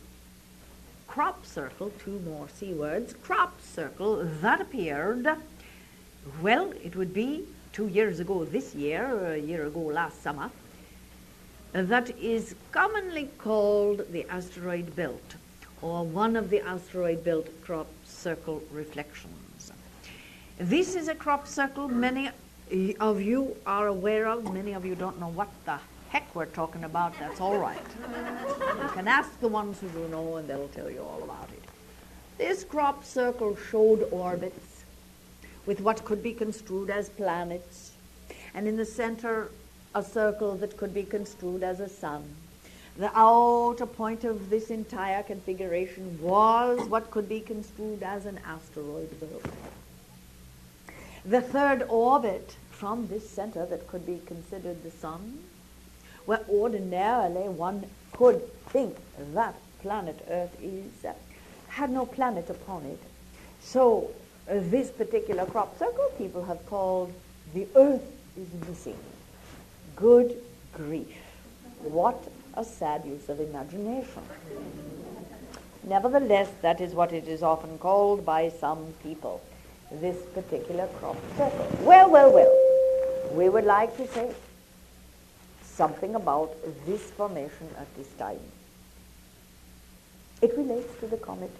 crop circle, two more C words, crop circle that appeared, well, it would be 2 years ago this year, or a year ago last summer, that is commonly called the asteroid belt, or one of the asteroid belt crop circle reflections. This is a crop circle many of you are aware of. Many of you don't know what the heck we're talking about. That's all right. You can ask the ones who do know, and they'll tell you all about it. This crop circle showed orbits with what could be construed as planets, and in the center a circle that could be construed as a sun. The outer point of this entire configuration was what could be construed as an asteroid belt. The third orbit from this center that could be considered the sun, where ordinarily one could think that planet Earth is, had no planet upon it. So this particular crop circle people have called the Earth is missing. Good grief. What a sad use of imagination. Nevertheless, that is what it is often called by some people, this particular crop circle. Well, we would like to say something about this formation at this time. It relates to the comet.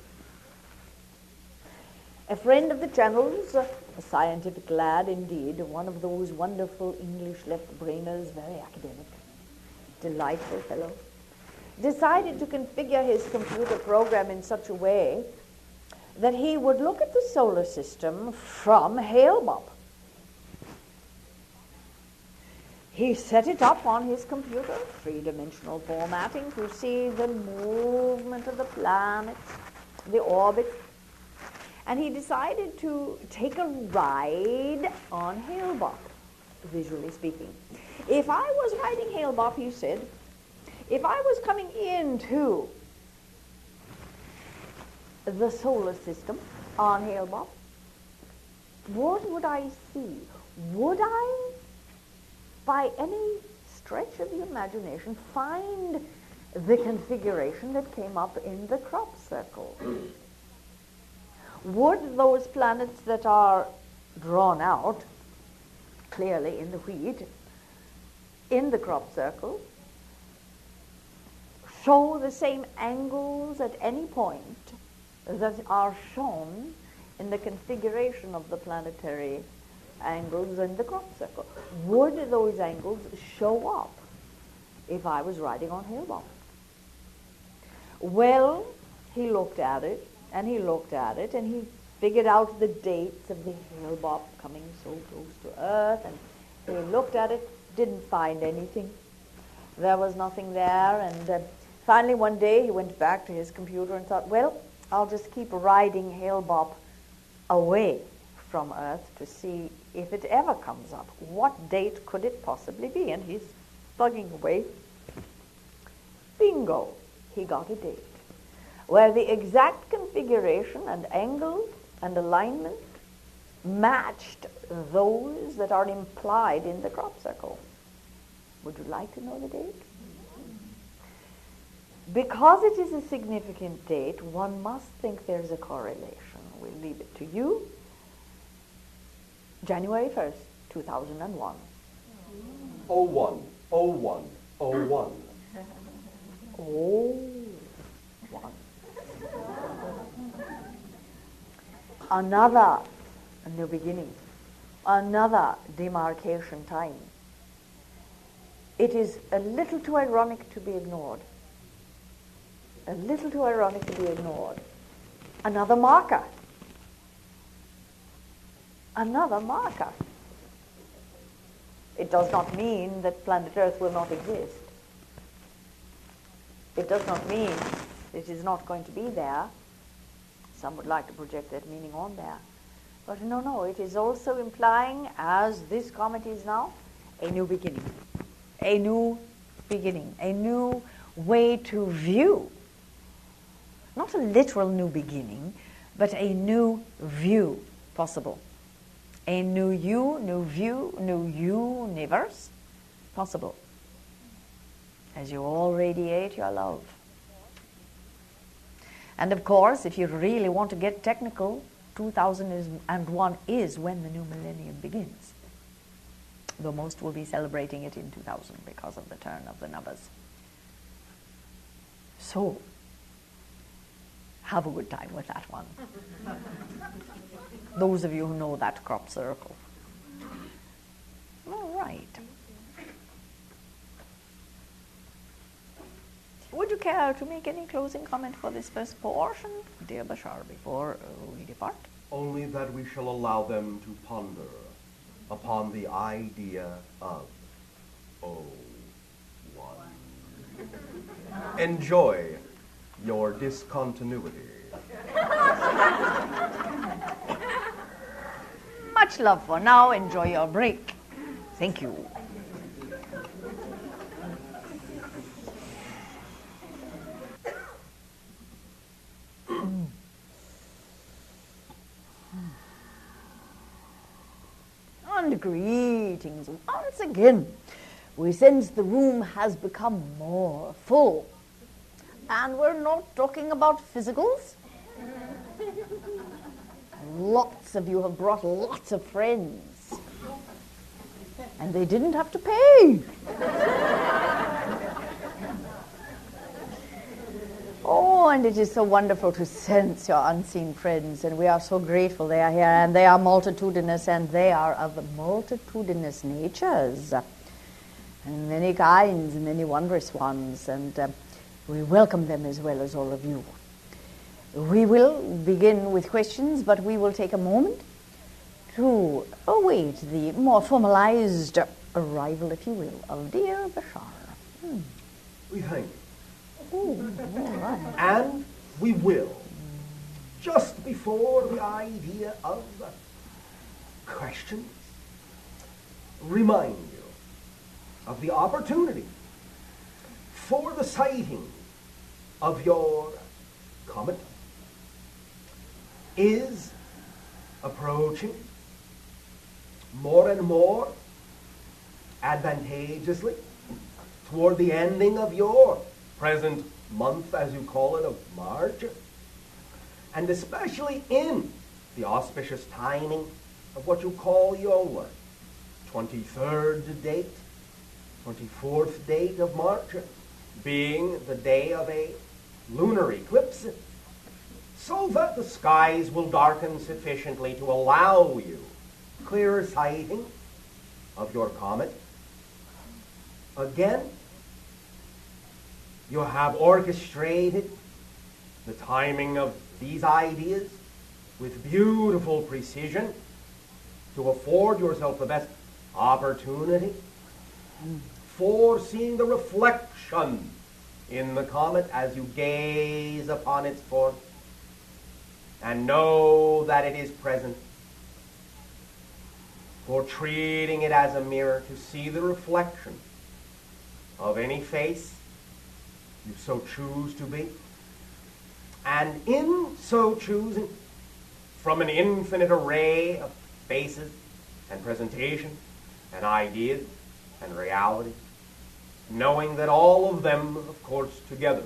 A friend of the channel's, a scientific lad indeed, one of those wonderful English left-brainers, very academic, delightful fellow, decided to configure his computer program in such a way that he would look at the solar system from Hale Bopp. He set it up on his computer, three-dimensional formatting, to see the movement of the planets, the orbits, and he decided to take a ride on Hale Bopp, visually speaking. If I was riding Hale Bopp, he said, if I was coming into the solar system on Hale Bopp, what would I see? Would I, by any stretch of the imagination, find the configuration that came up in the crop circle? Would those planets that are drawn out clearly in the wheat, in the crop circle, show the same angles at any point that are shown in the configuration of the planetary angles in the crop circle? Would those angles show up if I was riding on Hale Bopp? Well, he looked at it, and he looked at it, and he figured out the dates of the Hale Bopp coming so close to Earth, and he looked at it, didn't find anything. There was nothing there, and finally one day he went back to his computer and thought, well, I'll just keep riding Hale Bopp away from Earth to see if it ever comes up. What date could it possibly be? And he's plugging away. Bingo! He got a date where the exact configuration and angle and alignment matched those that are implied in the crop circle. Would you like to know the date? Because it is a significant date, one must think there's a correlation. We'll leave it to you. January 1st, 2001. 01, 01, 01. Oh, one. Another new beginning, another demarcation time. It is a little too ironic to be ignored. A little too ironic to be ignored. Another marker. Another marker. It does not mean that planet Earth will not exist. It does not mean it is not going to be there. Some would like to project that meaning on there. But no, it is also implying, as this comet is now, a new beginning. A new beginning. A new way to view. Not a literal new beginning, but a new view possible. A new you, new view, new universe possible. as you all radiate your love. And of course, if you really want to get technical, 2001 is when the new millennium begins. Though most will be celebrating it in 2000 because of the turn of the numbers. So, have a good time with that one. Those of you who know that crop circle. All right. Would you care to make any closing comment for this first portion, dear Bashar, before we depart? Only that we shall allow them to ponder upon the idea of one. Enjoy your discontinuity. Much love for now. Enjoy your break. Thank you. And greetings once again. We sense the room has become more full. And we're not talking about physicals. Lots of you have brought lots of friends. And they didn't have to pay. Oh, and it is so wonderful to sense your unseen friends, and we are so grateful they are here, and they are multitudinous, and they are of multitudinous natures, and many kinds, many wondrous ones, and we welcome them as well as all of you. We will begin with questions, but we will take a moment to await the more formalized arrival, if you will, of dear Bashar. We thank you. Ooh, all right. And we will, just before the idea of questions, remind you of the opportunity for the sighting of your comet is approaching more and more advantageously toward the ending of your present month, as you call it, of March, and especially in the auspicious timing of what you call your 23rd date, 24th date of March, being the day of a lunar eclipse, so that the skies will darken sufficiently to allow you clearer sighting of your comet. Again, you have orchestrated the timing of these ideas with beautiful precision to afford yourself the best opportunity for seeing the reflection in the comet as you gaze upon its form and know that it is present, for treating it as a mirror to see the reflection of any face you so choose to be, and in so choosing, from an infinite array of faces and presentations and ideas and reality, knowing that all of them, of course, together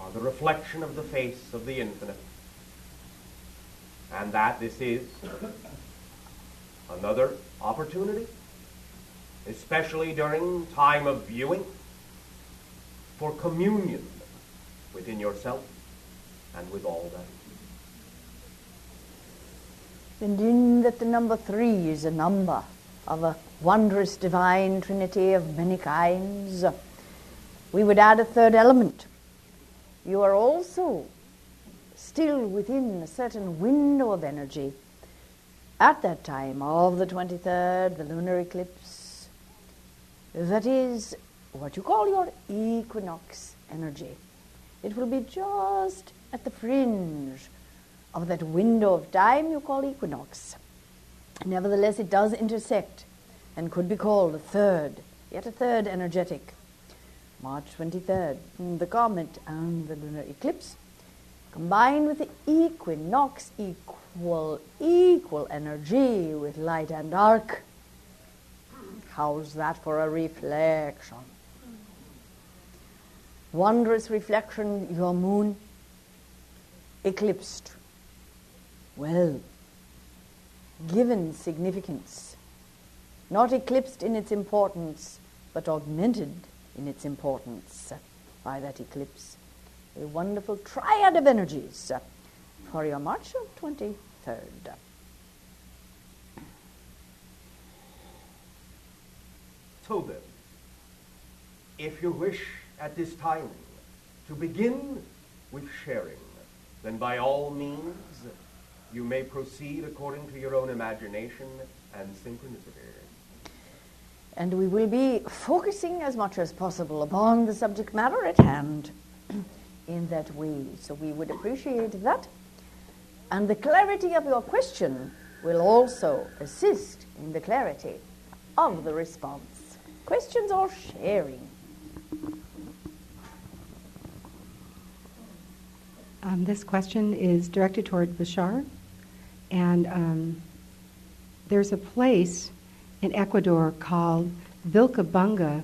are the reflection of the face of the infinite, and that this is another opportunity, especially during time of viewing, for communion within yourself and with all that. And in that the number 3 is a number of a wondrous divine trinity of many kinds, we would add a third element. You are also still within a certain window of energy at that time of the 23rd, the lunar eclipse. That is what you call your equinox energy. It will be just at the fringe of that window of time you call equinox. Nevertheless, it does intersect and could be called yet a third energetic. March 23rd, the comet and the lunar eclipse, combined with the equinox, equal energy with light and dark. How's that for a reflection? wondrous reflection, your moon, eclipsed. Well, given significance, not eclipsed in its importance, but augmented in its importance by that eclipse. A wonderful triad of energies for your March of 23rd. So then, if you wish at this time to begin with sharing, then by all means you may proceed according to your own imagination and synchronicity. And we will be focusing as much as possible upon the subject matter at hand in that way. So we would appreciate that. And the clarity of your question will also assist in the clarity of the response. Questions or sharing? This question is directed toward Bashar. And there's a place in Ecuador called Vilcabamba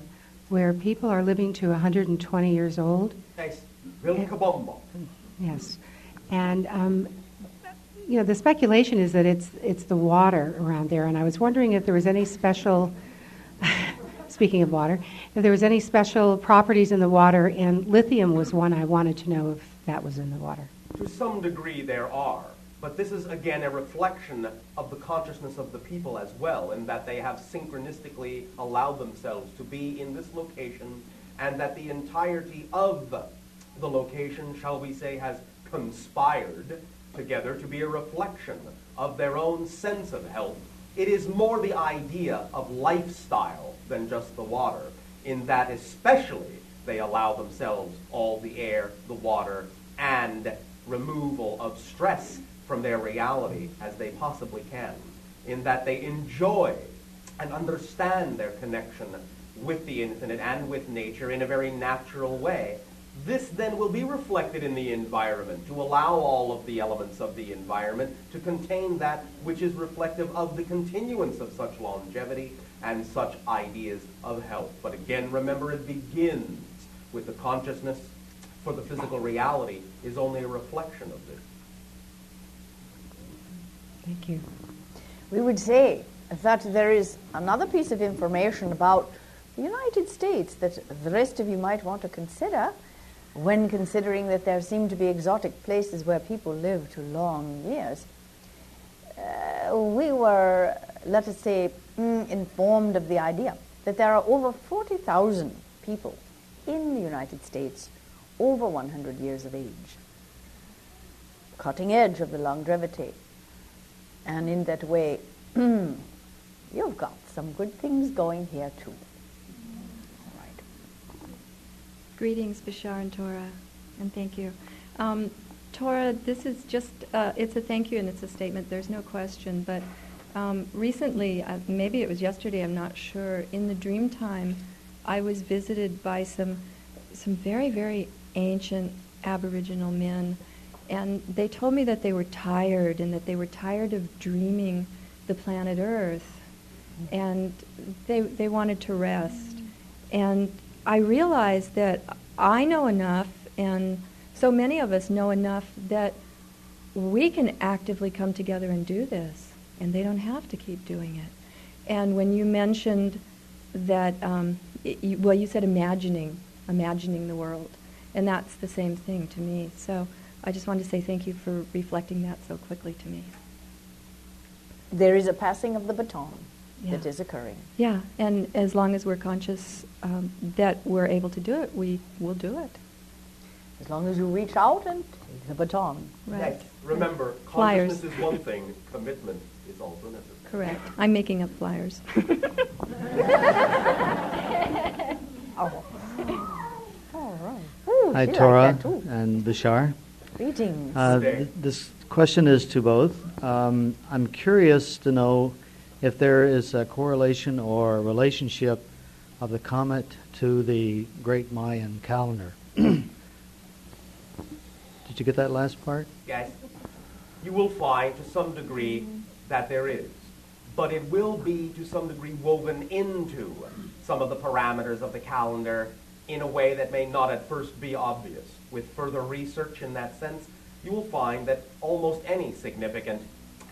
where people are living to 120 years old. Nice. Vilcabamba. Yes. And, the speculation is that it's the water around there. And I was wondering if there was any special, speaking of water, if there was any special properties in the water, and lithium was one I wanted to know if that was in the water. To some degree there are, but this is again a reflection of the consciousness of the people as well, in that they have synchronistically allowed themselves to be in this location, and that the entirety of the location, shall we say, has conspired together to be a reflection of their own sense of health. It is more the idea of lifestyle than just the water, in that especially they allow themselves all the air, the water, and removal of stress from their reality as they possibly can, in that they enjoy and understand their connection with the infinite and with nature in a very natural way. This then will be reflected in the environment to allow all of the elements of the environment to contain that which is reflective of the continuance of such longevity and such ideas of health. But again, remember, it begins with the consciousness, for the physical reality is only a reflection of this. Thank you. We would say that there is another piece of information about the United States that the rest of you might want to consider when considering that there seem to be exotic places where people live to long years. We were, let us say, informed of the idea that there are over 40,000 people in the United States over 100 years of age. Cutting edge of the longevity. And in that way, you've got some good things going here too. All right. Greetings, Bashar and Torah, and thank you. Torah, this is just, it's a thank you and it's a statement, there's no question, but recently, maybe it was yesterday, I'm not sure, in the dream time, I was visited by some very, very ancient Aboriginal men, and they told me that they were tired and that they were tired of dreaming the planet Earth, and they wanted to rest. And I realized that I know enough, and so many of us know enough, that we can actively come together and do this, and they don't have to keep doing it. And when you mentioned that, you said imagining the world, and that's the same thing to me. So I just wanted to say thank you for reflecting that so quickly to me. There is a passing of the baton Yeah. that is occurring. Yeah, and as long as we're conscious that we're able to do it, we will do it. As long as you reach out and take the baton. Right. Yes. Remember, Flyers. consciousness is one thing, commitment is also necessary. Correct. I'm making up flyers. Oh. All right. Ooh, Hi, she liked Torah that too. and Bashar. Greetings. This question is to both. I'm curious to know if there is a correlation or relationship of the comet to the Great Mayan calendar. Did you get that last part? Yes, you will find to some degree that there is, but it will be to some degree woven into some of the parameters of the calendar in a way that may not at first be obvious. With further research in that sense, you will find that almost any significant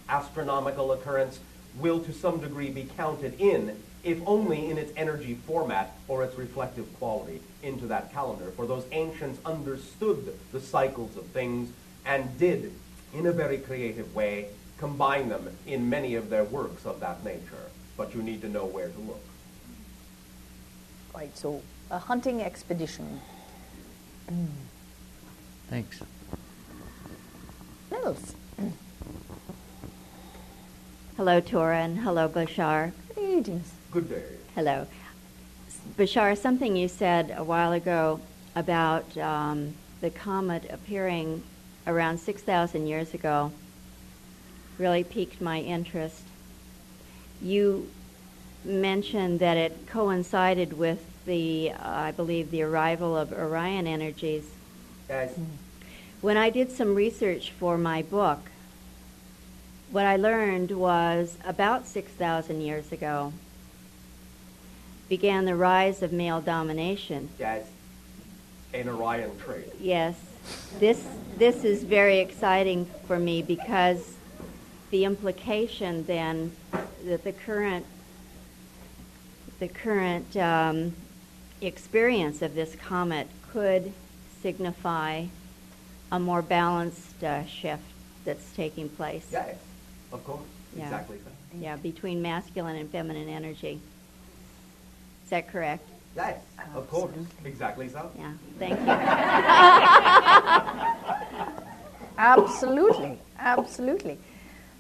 astronomical occurrence will to some degree be counted in, if only in its energy format or its reflective quality, into that calendar. For those ancients understood the cycles of things and did, in a very creative way, combine them in many of their works of that nature. But you need to know where to look. Right, so a hunting expedition. Thanks. Nils. Hello, Torah, and hello, Bashar. Greetings. Good day. Hello. Bashar, something you said a while ago about the comet appearing around 6,000 years ago really piqued my interest. You mentioned that it coincided with the, I believe, the arrival of Orion energies. Yes. When I did some research for my book, what I learned was about 6,000 years ago began the rise of male domination. Yes. An Orion trait. Yes. This is very exciting for me because the implication then that the current experience of this comet could signify a more balanced shift that's taking place. Yes, of course. Yeah. Exactly so. Yeah, between masculine and feminine energy. Is that correct? Yes, of course. Exactly so. Yeah. Thank you. Absolutely, absolutely.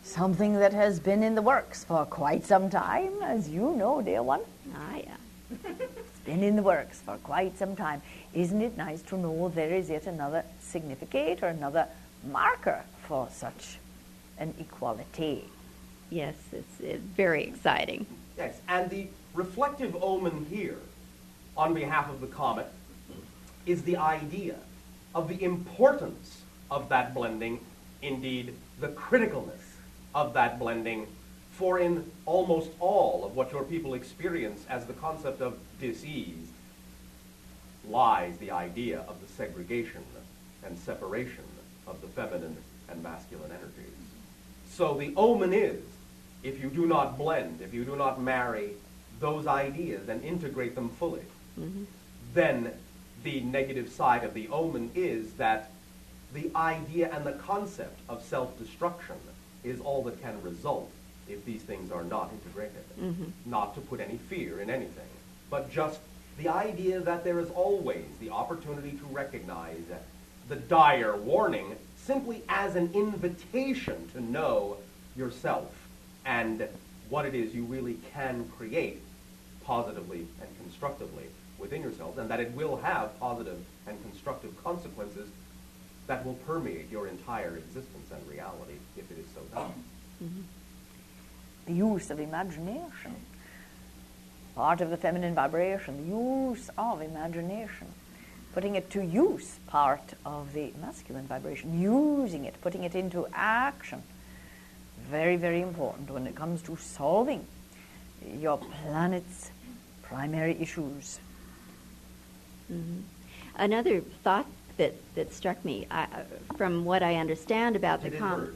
Something that has been in the works for quite some time, as you know, dear one. Ah, yeah. It's been in the works for quite some time. Isn't it nice to know there is yet another significate or another marker for such an equality? Yes, it's very exciting. Yes, and the reflective omen here, on behalf of the comet, is the idea of the importance of that blending, indeed, the criticalness of that blending, for in almost all of what your people experience as the concept of dis-ease lies the idea of the segregation and separation of the feminine and masculine energies. So the omen is, if you do not blend, if you do not marry those ideas and integrate them fully, then the negative side of the omen is that the idea and the concept of self-destruction is all that can result if these things are not integrated. Not to put any fear in anything, but just the idea that there is always the opportunity to recognize the dire warning simply as an invitation to know yourself and what it is you really can create positively and constructively within yourselves, and that it will have positive and constructive consequences that will permeate your entire existence and reality if it is so done. The use of imagination, part of the feminine vibration, the use of imagination, putting it to use, part of the masculine vibration, using it, putting it into action. Very, very important when it comes to solving your planet's primary issues. Another thought that struck me, from what I understand about the comet.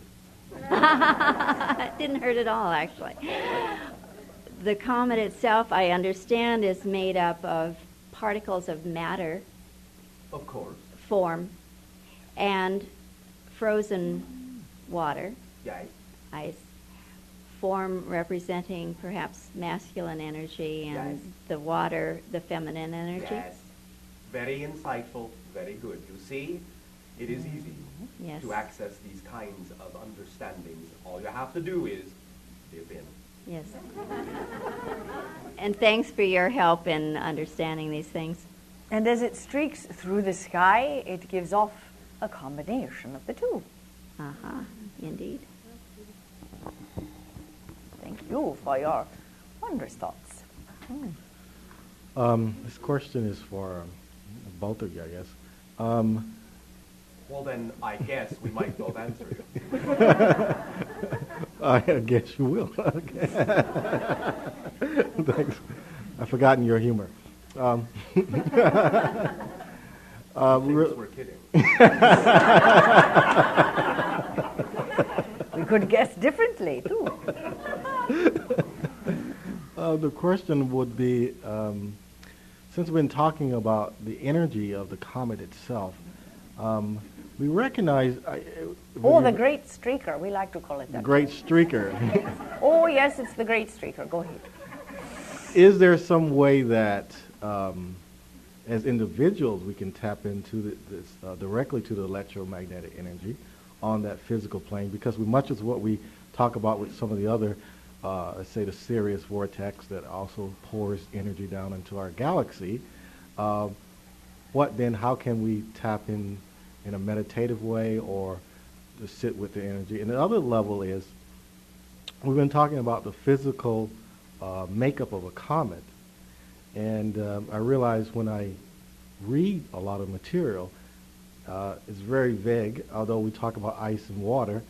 It didn't hurt at all, actually. The comet itself, I understand, is made up of particles of matter, Of course. form, and frozen water, Yes. ice, form representing perhaps masculine energy, and Yes. the water, the feminine energy. Yes. Very insightful. Very good. You see, it is easy Yes. to access these kinds of understandings. All you have to do is dip in. Yes. And thanks for your help in understanding these things. And as it streaks through the sky, it gives off a combination of the two. Indeed. Thank you for your wondrous thoughts. This question is for both of you, I guess. Well, then, I guess we might both answer you. I guess you will. Okay. Thanks. I've forgotten your humor. We're kidding. We could guess differently, too. The question would be, since we've been talking about the energy of the comet itself, we recognize... The great streaker. We like to call it that. The great streaker. Oh, yes, it's the great streaker. Go ahead. Is there some way that, as individuals, we can tap into this directly to the electromagnetic energy on that physical plane? Because much of what we talk about with some of the other, let's say the Sirius vortex that also pours energy down into our galaxy, how can we tap in a meditative way or to sit with the energy? And the other level is, we've been talking about the physical makeup of a comet, and I realize when I read a lot of material, it's very vague, although we talk about ice and water,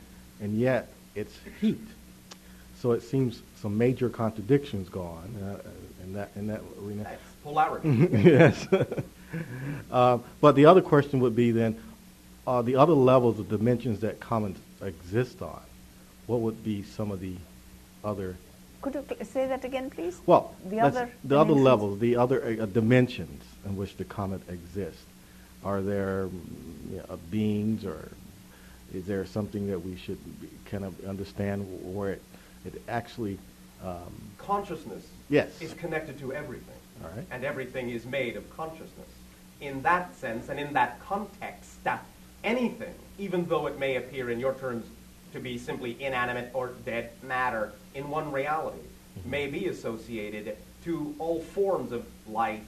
and yet it's heat. So it seems some major contradictions go on in that arena. That's polarity. Yes. But the other question would be then, the other levels of dimensions that comets exist on, what would be some of the other... Could you say that again, please? Well, the other levels, the other dimensions in which the comet exists. Are there beings, or is there something that we should kind of understand where it actually... Consciousness is connected to everything. All right. And everything is made of consciousness. In that sense and in that context, anything, even though it may appear in your terms to be simply inanimate or dead matter in one reality, may be associated to all forms of life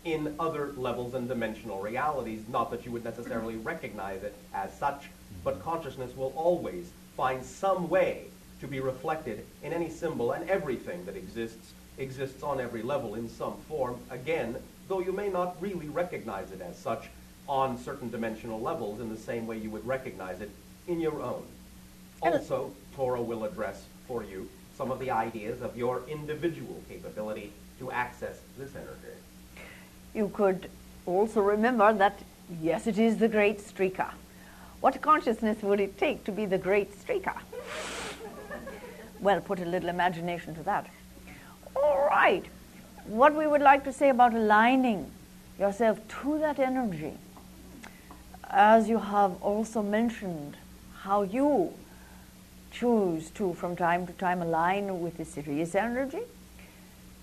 in other levels and dimensional realities. Not that you would necessarily recognize it as such, but consciousness will always find some way to be reflected in any symbol, and everything that exists on every level in some form, again, though you may not really recognize it as such on certain dimensional levels in the same way you would recognize it in your own. Also, Torah will address for you some of the ideas of your individual capability to access this energy. You could also remember that, yes, it is the great streaker. What consciousness would it take to be the great streaker? Well, put a little imagination to that. All right. What we would like to say about aligning yourself to that energy, as you have also mentioned how you choose to, from time to time, align with the Sirius energy.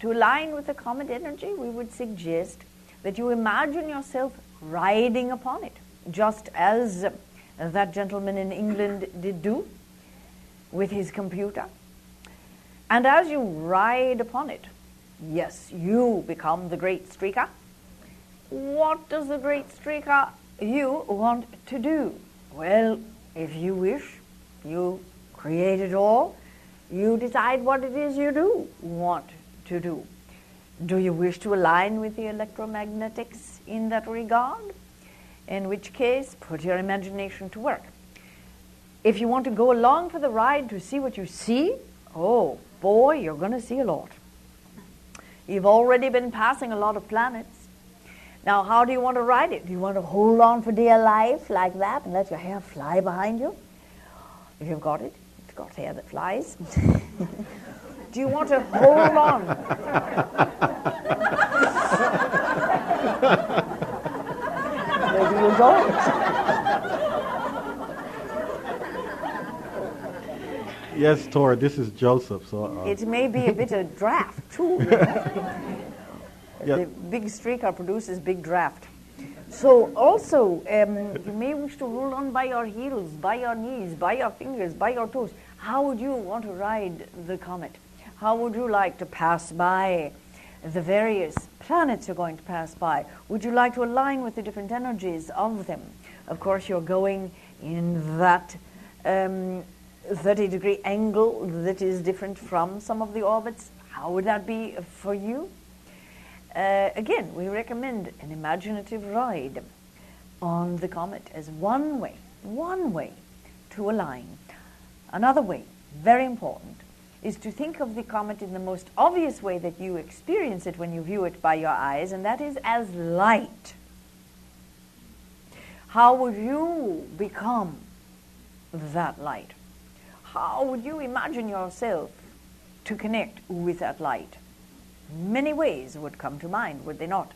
To align with the comet energy, we would suggest that you imagine yourself riding upon it, just as that gentleman in England did do with his computer. And as you ride upon it, yes, you become the great streaker. What does the great streaker you want to do? Well, if you wish, you create it all. You decide what it is you do want to do. Do you wish to align with the electromagnetics in that regard? In which case, put your imagination to work. If you want to go along for the ride to see what you see, oh boy, you're going to see a lot. You've already been passing a lot of planets. Now, how do you want to ride it? Do you want to hold on for dear life like that and let your hair fly behind you? If you've got it, it's got hair that flies. Do you want to hold on? Maybe you don't. Yes, Torah, this is Joseph. So it may be a bit of draft, too. Yeah. The big streaker produces big draft. So also, you may wish to hold on by your heels, by your knees, by your fingers, by your toes. How would you want to ride the comet? How would you like to pass by the various planets you're going to pass by? Would you like to align with the different energies of them? Of course, you're going in that 30-degree angle that is different from some of the orbits. How would that be for you? Again, we recommend an imaginative ride on the comet as one way to align. Another way, very important, is to think of the comet in the most obvious way that you experience it when you view it by your eyes, and that is as light. How would you become that light? How would you imagine yourself to connect with that light? Many ways would come to mind, would they not?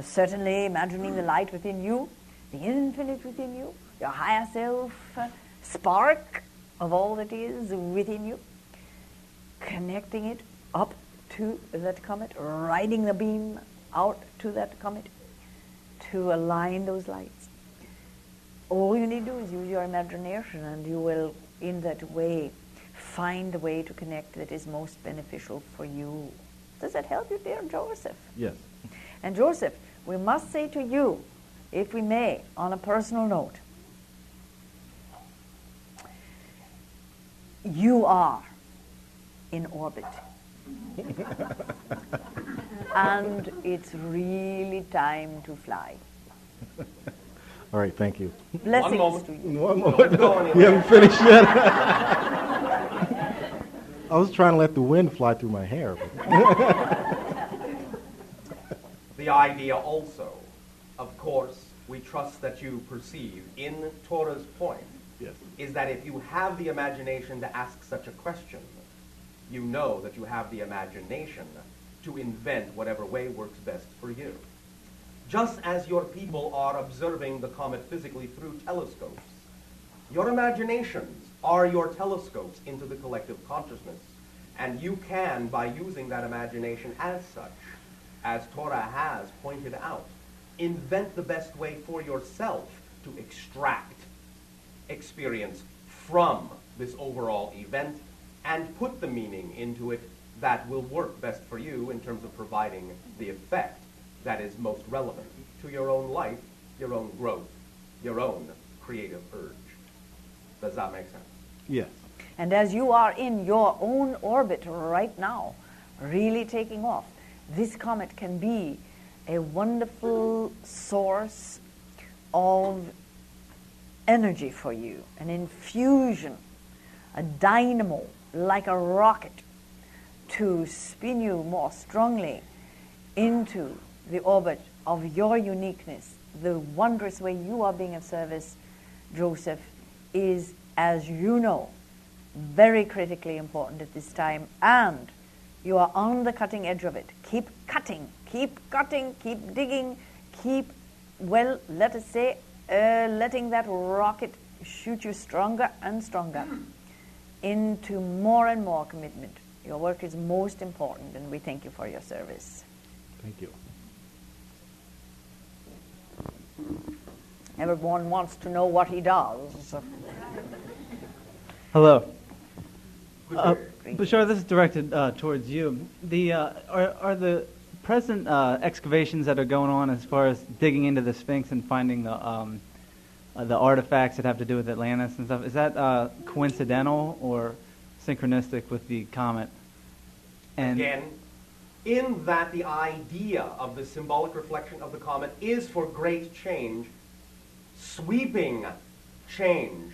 Certainly imagining the light within you, the infinite within you, your higher self, spark of all that is within you, connecting it up to that comet, riding the beam out to that comet to align those lights. All you need to do is use your imagination, and you will, in that way, find a way to connect that is most beneficial for you. Does that help you, dear Joseph? Yes. And Joseph, we must say to you, if we may, on a personal note, you are in orbit. And it's really time to fly. All right, thank you. Blessings to you. One moment. You haven't finished yet. I was trying to let the wind fly through my hair. The idea also, of course, we trust that you perceive in Torah's point, Yes. is that if you have the imagination to ask such a question, you know that you have the imagination to invent whatever way works best for you. Just as your people are observing the comet physically through telescopes, your imaginations are your telescopes into the collective consciousness, and you can, by using that imagination as such, as Torah has pointed out, invent the best way for yourself to extract experience from this overall event and put the meaning into it that will work best for you in terms of providing the effect that is most relevant to your own life, your own growth, your own creative urge. Does that make sense? Yes. And as you are in your own orbit right now, really taking off, this comet can be a wonderful source of energy for you, an infusion, a dynamo, like a rocket, to spin you more strongly into the orbit of your uniqueness. The wondrous way you are being of service, Joseph, is, as you know, very critically important at this time, and you are on the cutting edge of it. Keep cutting, keep digging, keep, well, let us say, letting that rocket shoot you stronger and stronger into more and more commitment. Your work is most important, and we thank you for your service. Thank you. Everyone wants to know what he does. Hello. Bashar, this is directed towards you. Are the present excavations that are going on as far as digging into the Sphinx and finding the artifacts that have to do with Atlantis and stuff, is that coincidental or synchronistic with the comet? And again, in that the idea of the symbolic reflection of the comet is for great change, sweeping change,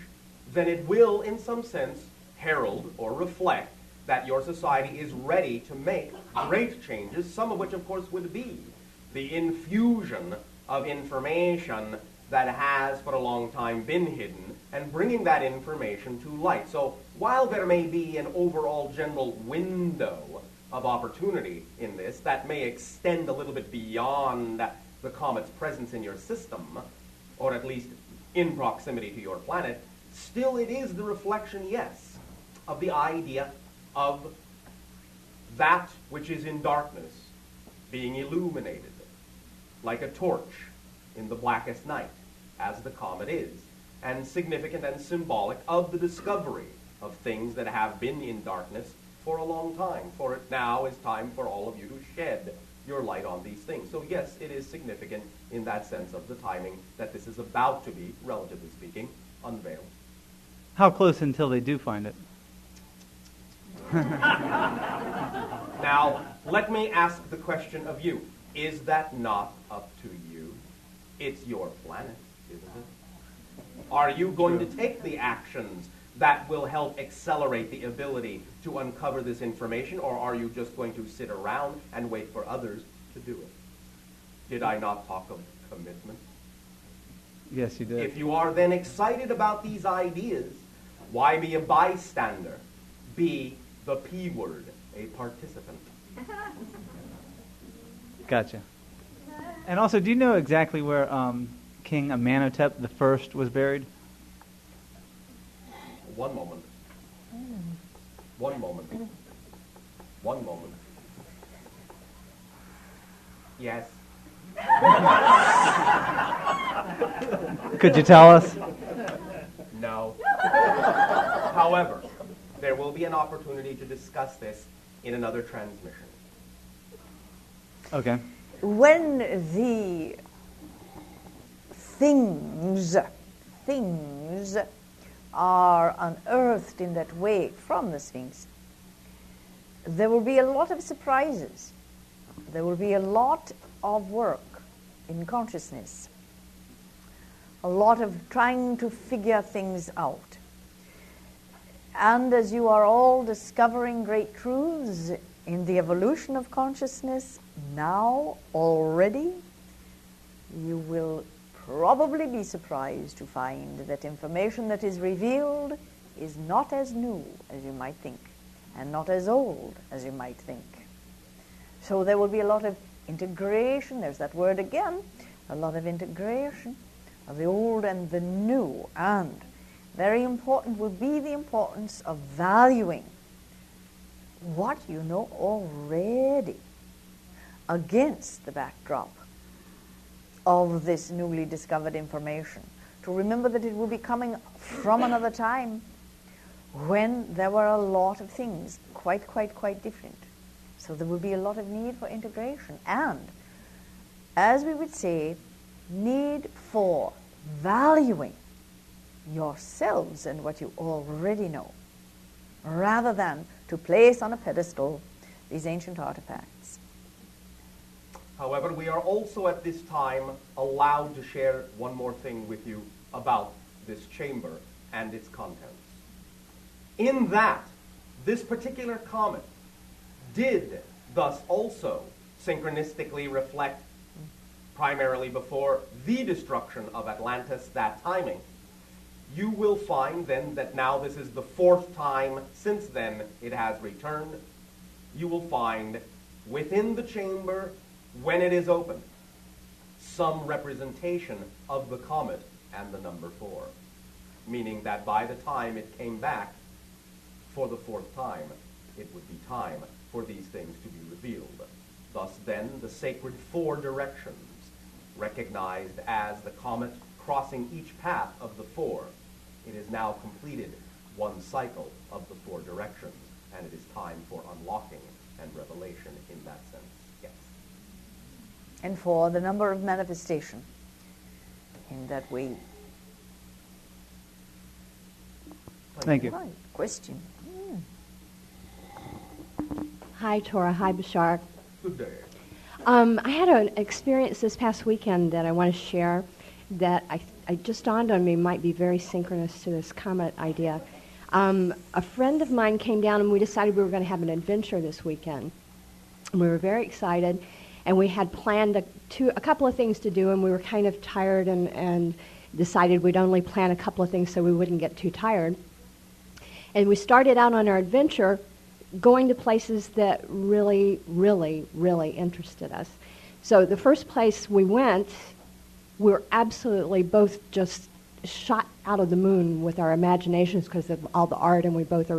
then it will, in some sense, herald or reflect that your society is ready to make great changes, some of which, of course, would be the infusion of information that has for a long time been hidden and bringing that information to light. So while there may be an overall general window of opportunity in this that may extend a little bit beyond the comet's presence in your system, or at least in proximity to your planet, still it is the reflection, yes, of the idea of that which is in darkness being illuminated, like a torch in the blackest night, as the comet is, and significant and symbolic of the discovery of things that have been in darkness for a long time. For it now is time for all of you to shed your light on these things. So yes, it is significant in that sense of the timing that this is about to be, relatively speaking, unveiled. how close until they do find it? Now, let me ask the question of you. Is that not up to you? It's your planet, isn't it? Are you going to take the actions that will help accelerate the ability to uncover this information, or are you just going to sit around and wait for others to do it? Did I not talk of commitment? Yes, you did. If you are then excited about these ideas, why be a bystander? Be the P word, a participant. Gotcha. And also, do you know exactly where King Amenhotep I was buried? One moment. One moment. One moment. Yes. Could you tell us? No. However, there will be an opportunity to discuss this in another transmission. Okay. When the things are unearthed in that way from the Sphinx, there will be a lot of surprises. There will be a lot of work in consciousness, a lot of trying to figure things out. And as you are all discovering great truths in the evolution of consciousness, now already, you will probably be surprised to find that information that is revealed is not as new as you might think, and not as old as you might think. So there will be a lot of integration, there's that word again, a lot of integration of the old and the new, and very important will be the importance of valuing what you know already against the backdrop of this newly discovered information. To remember that it will be coming from another time when there were a lot of things quite different. So there will be a lot of need for integration and, as we would say, need for valuing yourselves and what you already know, rather than to place on a pedestal these ancient artifacts. However, we are also at this time allowed to share one more thing with you about this chamber and its contents. In that, this particular comet did thus also synchronistically reflect primarily before the destruction of Atlantis, that timing. You will find then that now this is the fourth time since then it has returned. You will find within the chamber, when it is open, some representation of the comet and the number 4, meaning that by the time it came back for the fourth time, it would be time for these things to be revealed. Thus then, the sacred 4 directions, recognized as the comet crossing each path of the 4, it has now completed one cycle of the 4 directions, and it is time for unlocking and revelation in that sense. Yes. And for the number of manifestation in that way. Thank you. Right. Question. Hi, Torah. Hi, Bashar. Good day. I had an experience this past weekend that I want to share that I just dawned on me might be very synchronous to this comet idea. A friend of mine came down and we decided we were going to have an adventure this weekend. And we were very excited, and we had planned a couple of things to do, and we were kind of tired and decided we'd only plan a couple of things so we wouldn't get too tired. And we started out on our adventure going to places that really, really, really interested us. So the first place we went, we were absolutely both just shot out of the moon with our imaginations because of all the art, and we both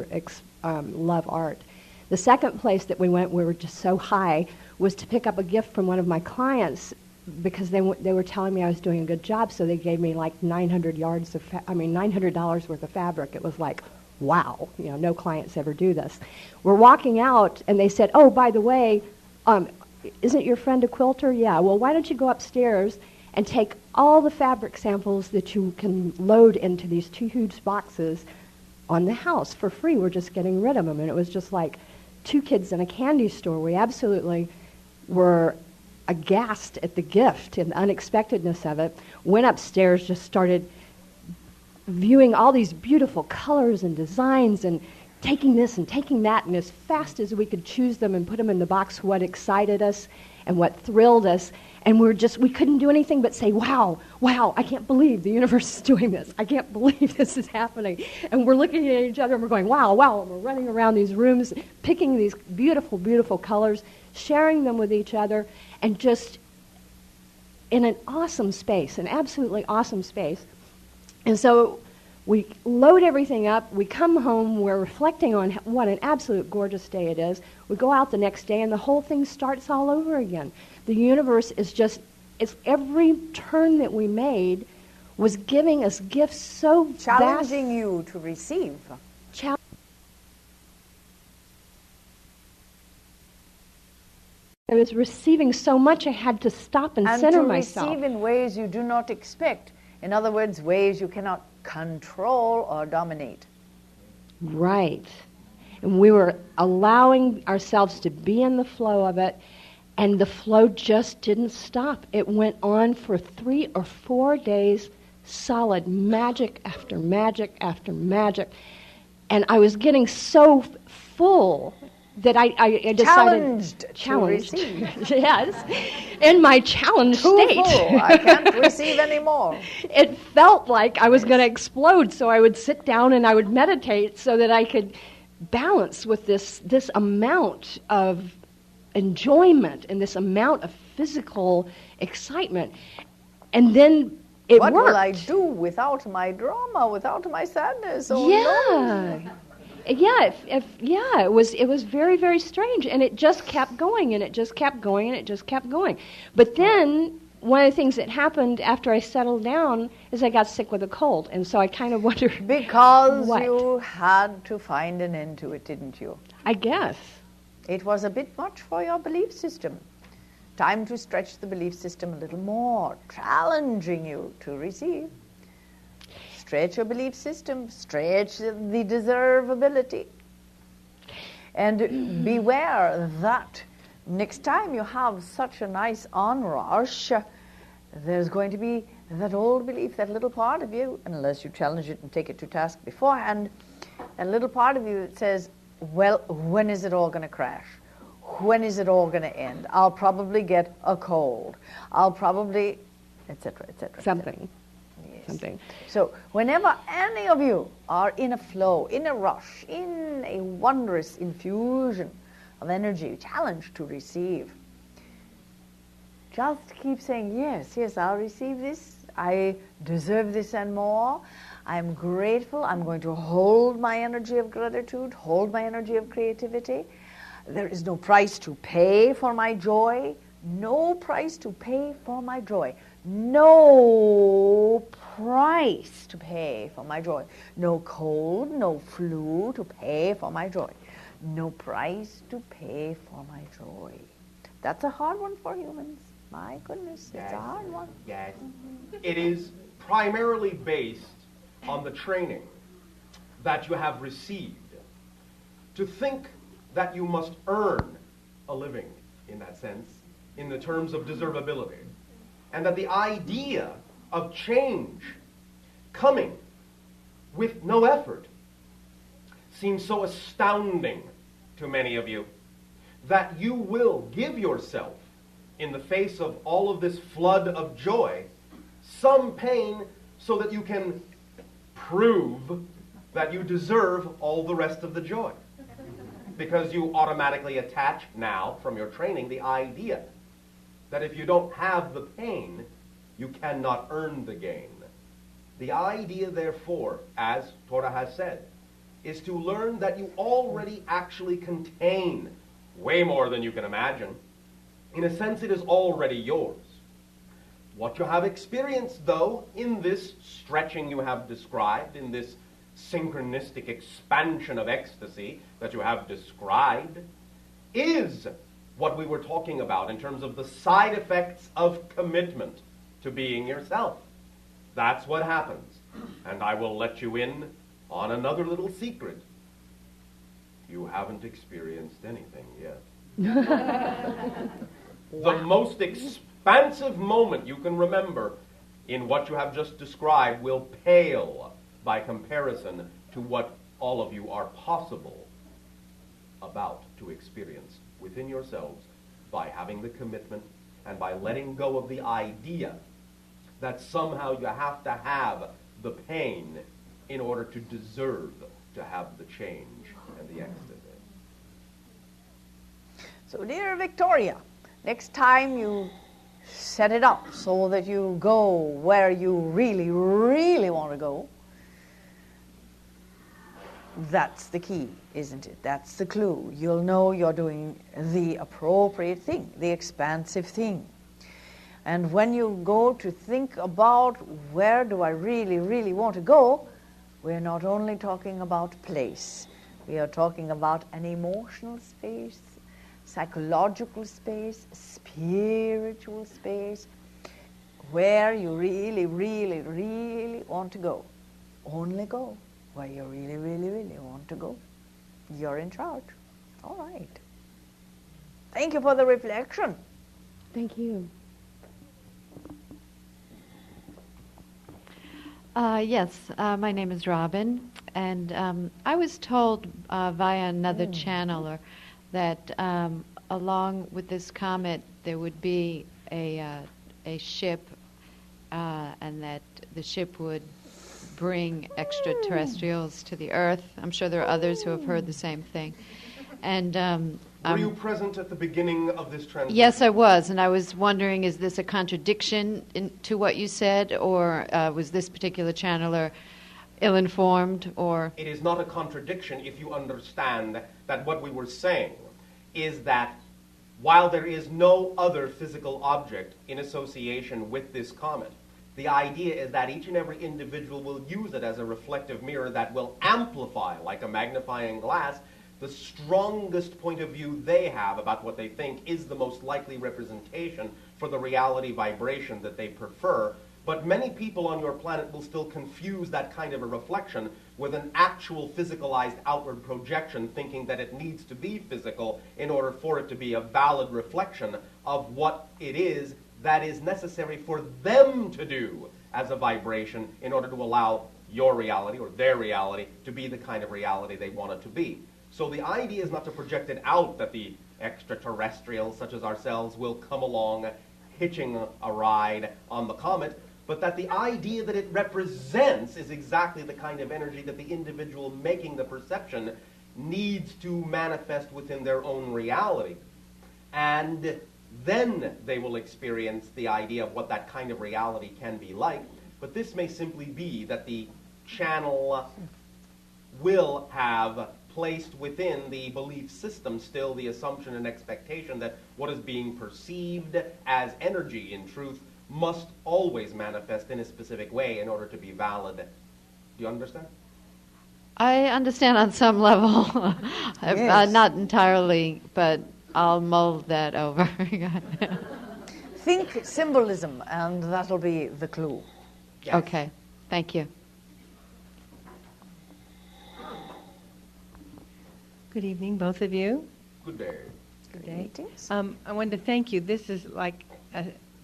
love art. The second place that we went, we were just so high, was to pick up a gift from one of my clients because they were telling me I was doing a good job, so they gave me like $900 worth of fabric. It was like, wow, no clients ever do this. We're walking out, and they said, oh, by the way, isn't your friend a quilter? Yeah, well, why don't you go upstairs and take all the fabric samples that you can load into these 2 huge boxes on the house for free. We're just getting rid of them. And it was just like 2 kids in a candy store. We absolutely were aghast at the gift and the unexpectedness of it. Went upstairs, just started viewing all these beautiful colors and designs and taking this and taking that, and as fast as we could choose them and put them in the box, what excited us and what thrilled us. And we couldn't do anything but say, wow, I can't believe the universe is doing this. I can't believe this is happening. And we're looking at each other and we're going, wow, and we're running around these rooms, picking these beautiful, beautiful colors, sharing them with each other, and just in an awesome space, an absolutely awesome space. And so we load everything up, we come home, we're reflecting on what an absolute gorgeous day it is. We go out the next day and the whole thing starts all over again. The universe it's every turn that we made was giving us gifts so challenging you to receive. I was receiving so much I had to stop and center myself. And to receive in ways you do not expect. In other words, ways you cannot control or dominate. Right. And we were allowing ourselves to be in the flow of it, and the flow just didn't stop. It went on for 3 or 4 days, solid magic after magic after magic. And I was getting so full that I decided... Challenged to receive. Yes. In my challenged state. Full. I can't receive anymore. It felt like I was going to explode, so I would sit down and I would meditate so that I could balance with this amount of enjoyment and this amount of physical excitement. And then it worked. What will I do without my drama, without my sadness? Oh, yeah. no. Yeah, it was very, very strange, and it just kept going, and it just kept going, and it just kept going. But then one of the things that happened after I settled down is I got sick with a cold, and so I kind of wondered because what? You had to find an end to it, didn't you? I guess. It was a bit much for your belief system. Time to stretch the belief system a little more, challenging you to receive. Stretch your belief system, stretch the deservability. And beware that next time you have such a nice onrush, there's going to be that old belief, that little part of you, unless you challenge it and take it to task beforehand, that little part of you that says, well, when is it all going to crash? When is it all going to end? I'll probably get a cold. I'll probably, etc., etc. Something. Yes. Something. So whenever any of you are in a flow, in a rush, in a wondrous infusion of energy, challenged to receive, just keep saying, yes, I'll receive this. I deserve this and more. I'm grateful. I'm going to hold my energy of gratitude, hold my energy of creativity. There is no price to pay for my joy. No price to pay for my joy. No price to pay for my joy. No cold, no flu to pay for my joy. No price to pay for my joy. That's a hard one for humans. My goodness, it's a hard one. Yes. It is primarily based on the training that you have received. To think that you must earn a living, in that sense, in the terms of deservability, and that the idea of change coming with no effort seems so astounding to many of you that you will give yourself, in the face of all of this flood of joy, some pain so that you can prove that you deserve all the rest of the joy. Because you automatically attach now, from your training, the idea that if you don't have the pain, you cannot earn the gain. The idea, therefore, as Torah has said, is to learn that you already actually contain way more than you can imagine. In a sense, it is already yours. What you have experienced, though, in this stretching you have described, in this synchronistic expansion of ecstasy that you have described, is what we were talking about in terms of the side effects of commitment to being yourself. That's what happens. And I will let you in on another little secret. You haven't experienced anything yet. The most expansive moment you can remember in what you have just described will pale by comparison to what all of you are possible about to experience within yourselves by having the commitment and by letting go of the idea that somehow you have to have the pain in order to deserve to have the change and the ecstasy. So, dear Victoria, next time you set it up so that you go where you really, really want to go, that's the key, isn't it? That's the clue. You'll know you're doing the appropriate thing, the expansive thing. And when you go to think about where do I really, really want to go, we're not only talking about place. We are talking about an emotional space, psychological space, spiritual space, where you really, really, really want to go. Only go where you really, really, really want to go. You're in charge. All right. Thank you for the reflection. Thank you. Yes, my name is Robin, and I was told via another channeler that along with this comet there would be a ship, and that the ship would bring extraterrestrials to the Earth. I'm sure there are others who have heard the same thing. And were you present at the beginning of this transition? Yes, I was, and I was wondering, is this a contradiction to what you said, or was this particular channeler ill-informed, or? It is not a contradiction if you understand that what we were saying is that while there is no other physical object in association with this comet, the idea is that each and every individual will use it as a reflective mirror that will amplify, like a magnifying glass, the strongest point of view they have about what they think is the most likely representation for the reality vibration that they prefer. But many people on your planet will still confuse that kind of a reflection with an actual physicalized outward projection, thinking that it needs to be physical in order for it to be a valid reflection of what it is that is necessary for them to do as a vibration in order to allow your reality or their reality to be the kind of reality they want it to be. So the idea is not to project it out that the extraterrestrials such as ourselves will come along hitching a ride on the comet, but that the idea that it represents is exactly the kind of energy that the individual making the perception needs to manifest within their own reality. And then they will experience the idea of what that kind of reality can be like. But this may simply be that the channel will have placed within the belief system still the assumption and expectation that what is being perceived as energy in truth must always manifest in a specific way in order to be valid. Do you understand? I understand on some level. Yes. Not entirely, but I'll mull that over. Think symbolism, and that'll be the clue. Yes. Okay, thank you. Good evening, both of you. Good day. Good day. Greetings. I wanted to thank you. This is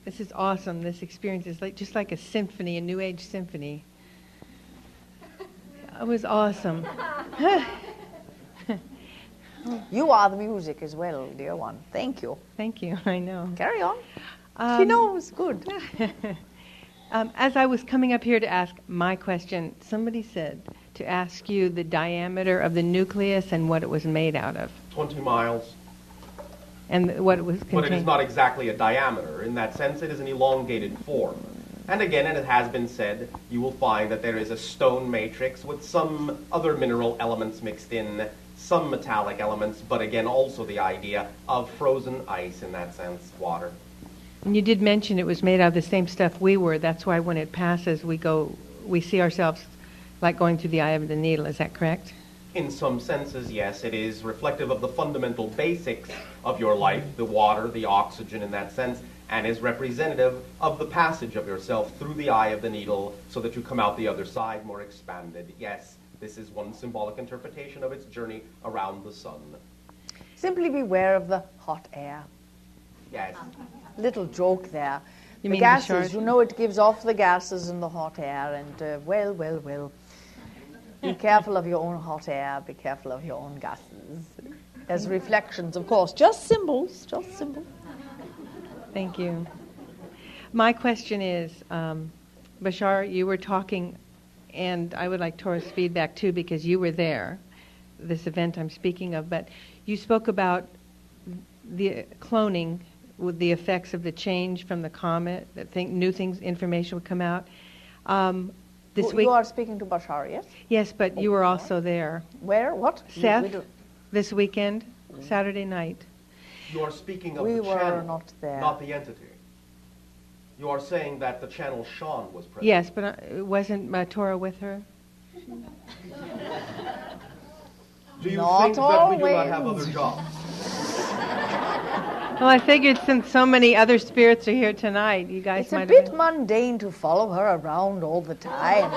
this is awesome. This experience is just like a symphony, a New Age symphony. It was awesome. You are the music as well, dear one. Thank you. Thank you. I know. Carry on. She knows. Good. As I was coming up here to ask my question, somebody said to ask you the diameter of the nucleus and what it was made out of. 20 miles. And what it was contained. But it is not exactly a diameter. In that sense, it is an elongated form. And again, and it has been said, you will find that there is a stone matrix with some other mineral elements mixed in, some metallic elements, but again, also the idea of frozen ice in that sense, water. And you did mention it was made out of the same stuff we were. That's why when it passes, we see ourselves like going through the eye of the needle. Is that correct? In some senses, yes, it is reflective of the fundamental basics of your life, the water, the oxygen in that sense, and is representative of the passage of yourself through the eye of the needle so that you come out the other side more expanded. Yes, this is one symbolic interpretation of its journey around the sun. Simply beware of the hot air. Yes. Little joke there. You The mean gases, Bashar? you know, it gives off the gases in the hot air, and well. Be careful of your own hot air. Be careful of your own gases. As reflections, of course. Just symbols. Just symbols. Thank you. My question is, Bashar, you were talking, and I would like Torah's feedback too, because you were there, this event I'm speaking of, but you spoke about the cloning with the effects of the change from the comet, that new things, information would come out. This week, you are speaking to Bashar, yes? Yes, but you were also there. Where? What? Seth, this weekend, Saturday night. You are speaking of We the were channel, not there. not the entity. You are saying that the channel Sean was present. Yes, but wasn't Torah with her? Do you Not think that we do not always. have other jobs? Well, I figured since so many other spirits are here tonight, you guys It's a might bit have... mundane to follow her around all the time.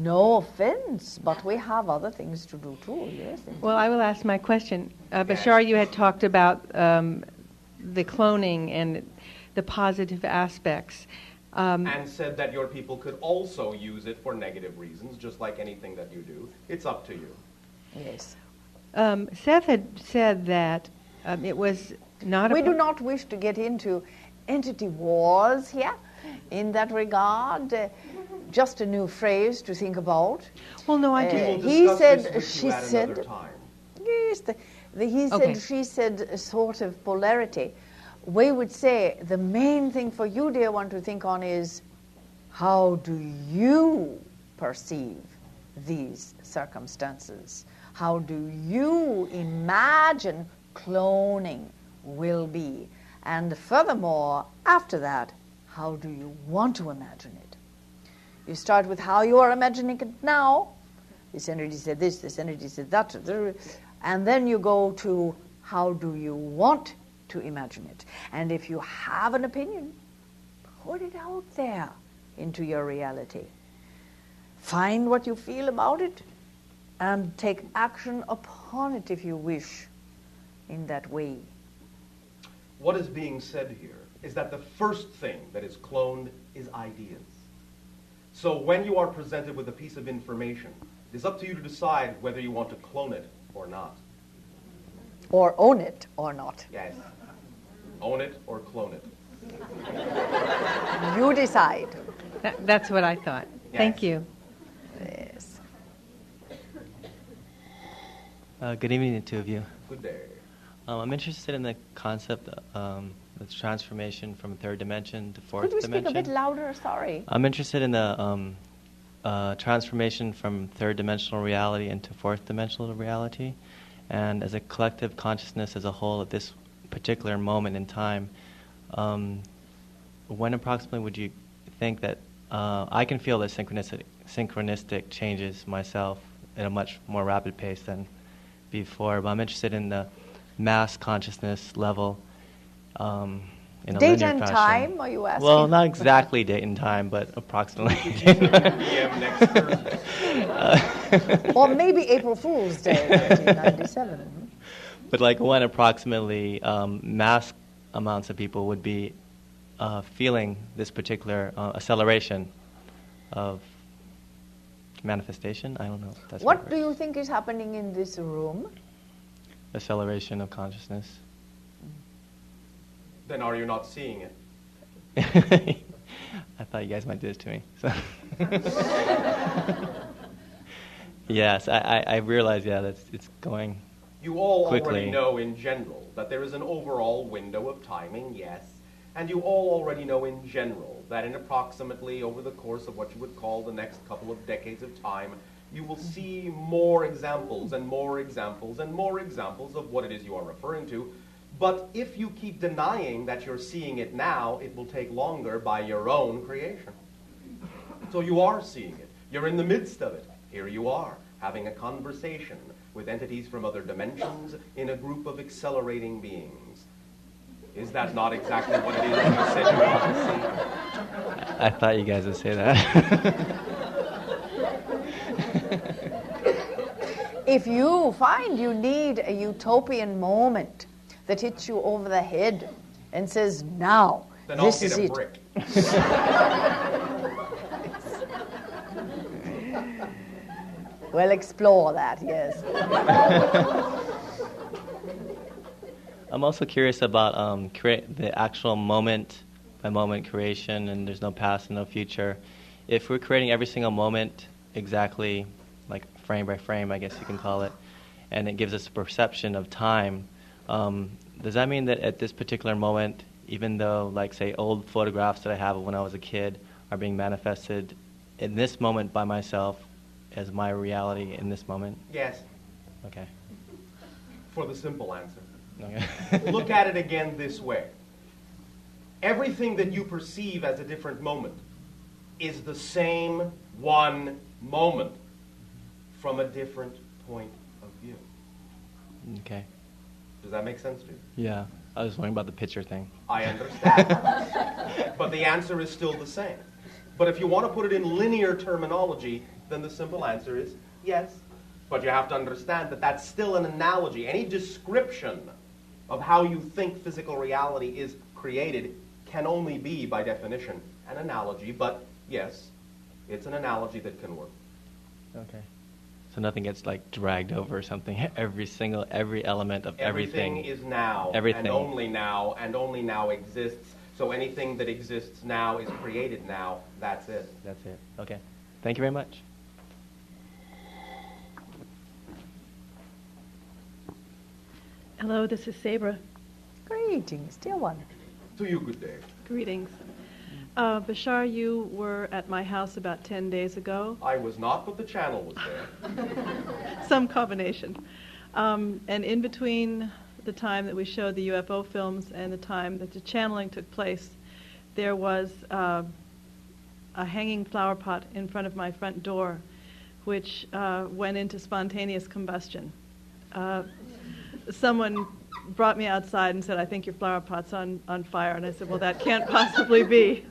No offense, but we have other things to do too, yes. Well, I will ask my question. Bashar, you had talked about the cloning and the positive aspects. And said that your people could also use it for negative reasons, just like anything that you do. It's up to you. Yes. Seth had said that it was not We do not wish to get into entity wars here in that regard. Just a new phrase to think about. Well, no, I We did. will He discuss said, this with she you at said, another time. yes, he said, Okay. she said a sort of polarity. We would say the main thing for you, dear one, to think on is how do you perceive these circumstances? How do you imagine cloning will be? And furthermore, after that, how do you want to imagine it? You start with how you are imagining it now. This entity said this entity said that. And then you go to how do you want to imagine it? And if you have an opinion, put it out there into your reality. Find what you feel about it and take action upon it if you wish in that way. What is being said here is that the first thing that is cloned is ideas. So when you are presented with a piece of information, it is up to you to decide whether you want to clone it or not. Or own it or not. Yes. Own it or clone it. You decide. That's what I thought. Yes. Thank you. Yes. Good evening to the two of you. Good day. I'm interested in the concept of the transformation from third dimension to fourth Could we speak dimension. a bit louder? Sorry. I'm interested in the transformation from third dimensional reality into fourth dimensional reality, and as a collective consciousness as a whole at this particular moment in time. When approximately would you think that I can feel the synchronistic changes myself at a much more rapid pace than before, but I'm interested in the mass consciousness level in a Date linear and fashion. time, are you asking? Well, not exactly date and time, but approximately. PM next Thursday. Or maybe April Fool's Day, 1997. But like when approximately mass amounts of people would be feeling this particular acceleration of manifestation? I don't know if that's What do you think is happening in this room? acceleration of consciousness. Then are you not seeing it? I thought you guys might do this to me. So yes, I realize, yeah, that it's going You all quickly. already know in general that there is an overall window of timing, yes. And you all already know in general that in approximately over the course of what you would call the next couple of decades of time, you will see more examples and more examples and more examples of what it is you are referring to. But if you keep denying that you're seeing it now, it will take longer by your own creation. So you are seeing it. You're in the midst of it. Here you are, having a conversation with entities from other dimensions in a group of accelerating beings. Is that not exactly what it is you said you want to see? I thought you guys would say that. If you find you need a utopian moment that hits you over the head and says, now, Then this I'll is get a it. brick. We'll explore that, yes. I'm also curious about the actual moment-by-moment creation, and there's no past and no future. If we're creating every single moment exactly, like frame by frame, I guess you can call it, and it gives us a perception of time, does that mean that at this particular moment, even though, like, say, old photographs that I have of when I was a kid are being manifested in this moment by myself as my reality in this moment? Yes. Okay. For the simple answer. Okay. Look at it again this way. Everything that you perceive as a different moment is the same one moment from a different point of view. Okay. Does that make sense to you? Yeah. I was wondering about the picture thing. I understand. But the answer is still the same. But if you want to put it in linear terminology, then the simple answer is yes. But you have to understand that that's still an analogy. Any description of how you think physical reality is created can only be, by definition, an analogy. But yes, it's an analogy that can work. Okay. So nothing gets like dragged over or something. Every element of everything. Everything is now, Everything. and only now exists. So anything that exists now is created now. That's it. That's it. Okay. Thank you very much. Hello, this is Sabra. Greetings, dear one. To you, good day. Greetings. Bashar, you were at my house about 10 days ago. I was not, but the channel was there. Some combination. And in between the time that we showed the UFO films and the time that the channeling took place, there was a hanging flower pot in front of my front door, which went into spontaneous combustion. Someone brought me outside and said, "I think your flower pot's on fire." And I said, "Well, that can't possibly be."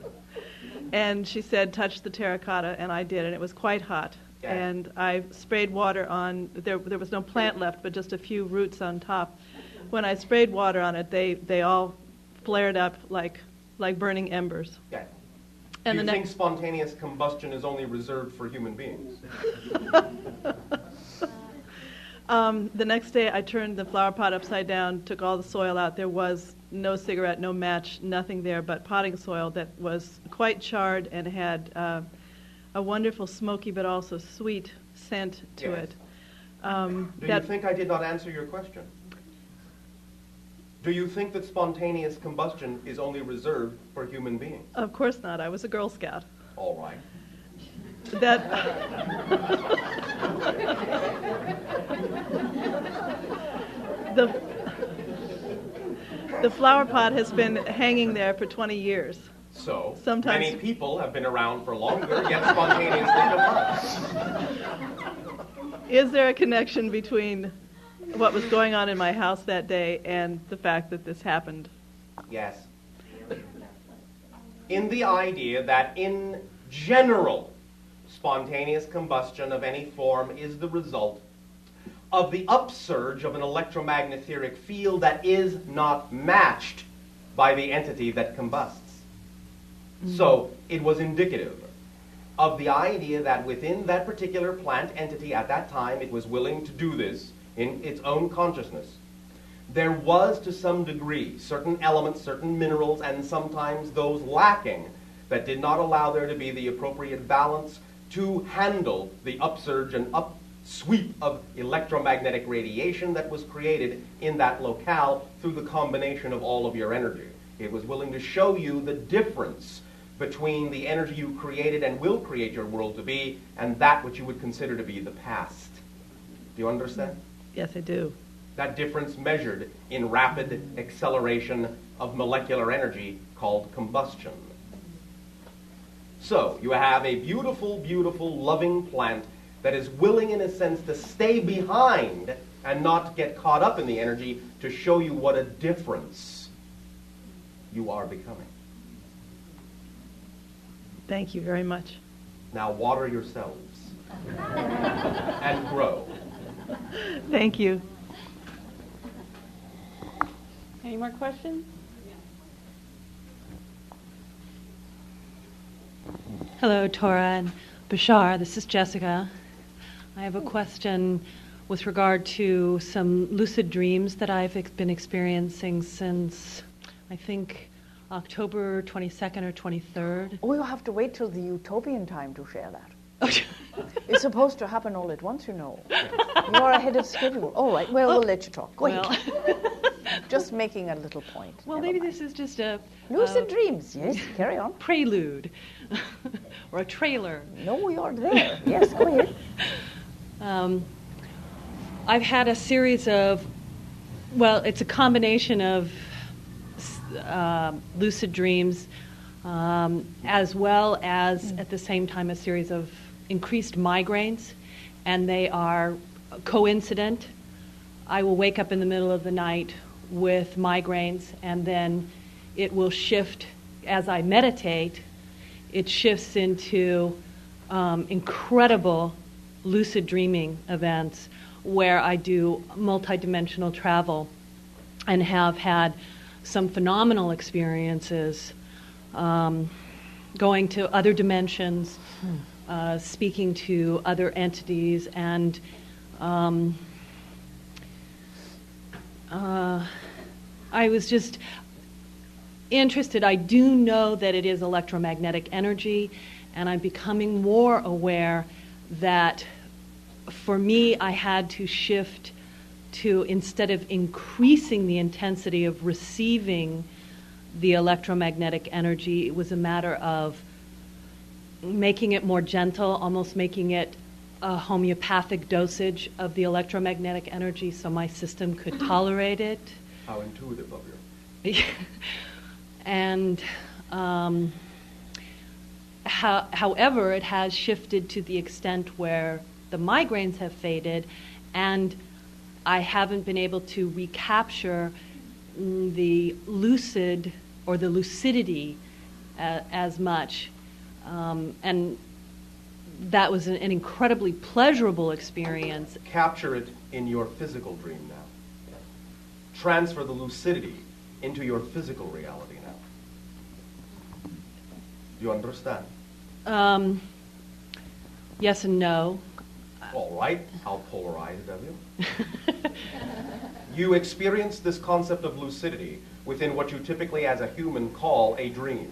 And she said, "Touch the terracotta," and I did, and it was quite hot. Yeah. And I sprayed water on, there was no plant left, but just a few roots on top. When I sprayed water on it, they all flared up like burning embers. Yeah. And Do you think spontaneous combustion is only reserved for human beings? The next day, I turned the flower pot upside down, took all the soil out. There was no cigarette, no match, nothing there but potting soil that was quite charred and had a wonderful smoky but also sweet scent to Yes. it. Do you think I did not answer your question? Do you think that spontaneous combustion is only reserved for human beings? Of course not. I was a Girl Scout. All right. The flower pot has been hanging there for 20 years. So, Sometimes many people have been around for longer, yet spontaneously combust. Is there a connection between what was going on in my house that day and the fact that this happened? Yes. In the idea that in general, spontaneous combustion of any form is the result of the upsurge of an electromagnetic field that is not matched by the entity that combusts. Mm-hmm. So it was indicative of the idea that within that particular plant entity at that time, it was willing to do this in its own consciousness. There was, to some degree, certain elements, certain minerals, and sometimes those lacking that did not allow there to be the appropriate balance to handle the upsurge and upsweep of electromagnetic radiation that was created in that locale through the combination of all of your energy. It was willing to show you the difference between the energy you created and will create your world to be and that which you would consider to be the past. Do you understand? Yes, I do. That difference measured in rapid acceleration of molecular energy called combustion. So, you have a beautiful, beautiful, loving plant that is willing, in a sense, to stay behind and not get caught up in the energy to show you what a difference you are becoming. Thank you very much. Now water yourselves and grow. Thank you. Any more questions? Hello, Torah and Bashar. This is Jessica. I have a question with regard to some lucid dreams that I've been experiencing since, I think, October 22nd or 23rd. Oh, you have to wait till the utopian time to share that. It's supposed to happen all at once, you know. You're ahead of schedule. All right, well, we'll let you talk. Go ahead. Just making a little point. Well, maybe this is just a... lucid dreams, yes, carry on. Prelude. Or a trailer. No, you're there. Yes, go ahead. I've had a series of, well, it's a combination of lucid dreams, as well as at the same time a series of increased migraines, and they are coincident. I will wake up in the middle of the night with migraines, and then it will shift as I meditate. It shifts into incredible lucid dreaming events where I do multidimensional travel and have had some phenomenal experiences going to other dimensions, speaking to other entities, and I was just interested. I do know that it is electromagnetic energy, and I'm becoming more aware that for me, I had to shift to, instead of increasing the intensity of receiving the electromagnetic energy, it was a matter of making it more gentle, almost making it a homeopathic dosage of the electromagnetic energy so my system could tolerate it. How intuitive of you. And however, it has shifted to the extent where the migraines have faded, and I haven't been able to recapture the lucid or the lucidity as much. And that was an incredibly pleasurable experience. Capture it in your physical dream now. Transfer the lucidity into your physical reality now. Do you understand? Yes and no. All right, I'll polarize it of you. You experience this concept of lucidity within what you typically as a human call a dream.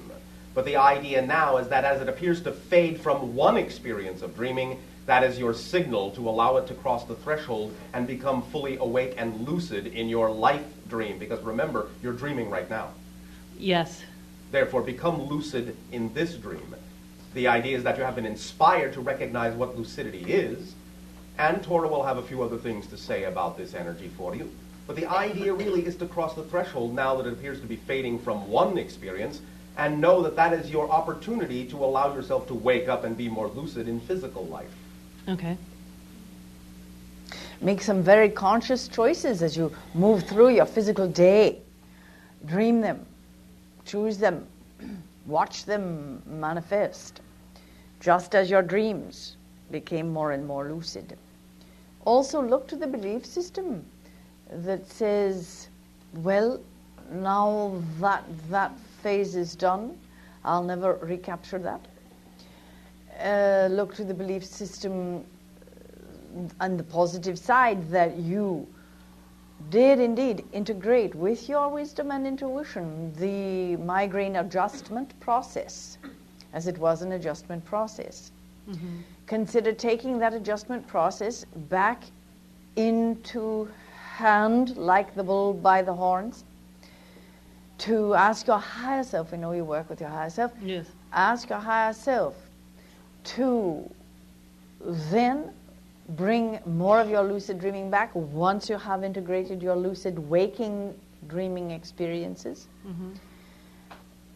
But the idea now is that as it appears to fade from one experience of dreaming, that is your signal to allow it to cross the threshold and become fully awake and lucid in your life dream. Because remember, you're dreaming right now. Yes. Therefore, become lucid in this dream. The idea is that you have been inspired to recognize what lucidity is, and Torah will have a few other things to say about this energy for you. But the idea really is to cross the threshold now that it appears to be fading from one experience, and know that that is your opportunity to allow yourself to wake up and be more lucid in physical life. Okay. Make some very conscious choices as you move through your physical day. Dream them. Choose them. Watch them manifest. Just as your dreams became more and more lucid. Also look to the belief system that says, well, now that phase is done, I'll never recapture that. Look to the belief system on the positive side that you did indeed integrate with your wisdom and intuition the migraine adjustment process, as it was an adjustment process. Mm-hmm. Consider taking that adjustment process back into hand, like the bull by the horns, to ask your higher self. We know you work with your higher self. Yes. Ask your higher self to then bring more of your lucid dreaming back once you have integrated your lucid waking dreaming experiences. Mm-hmm.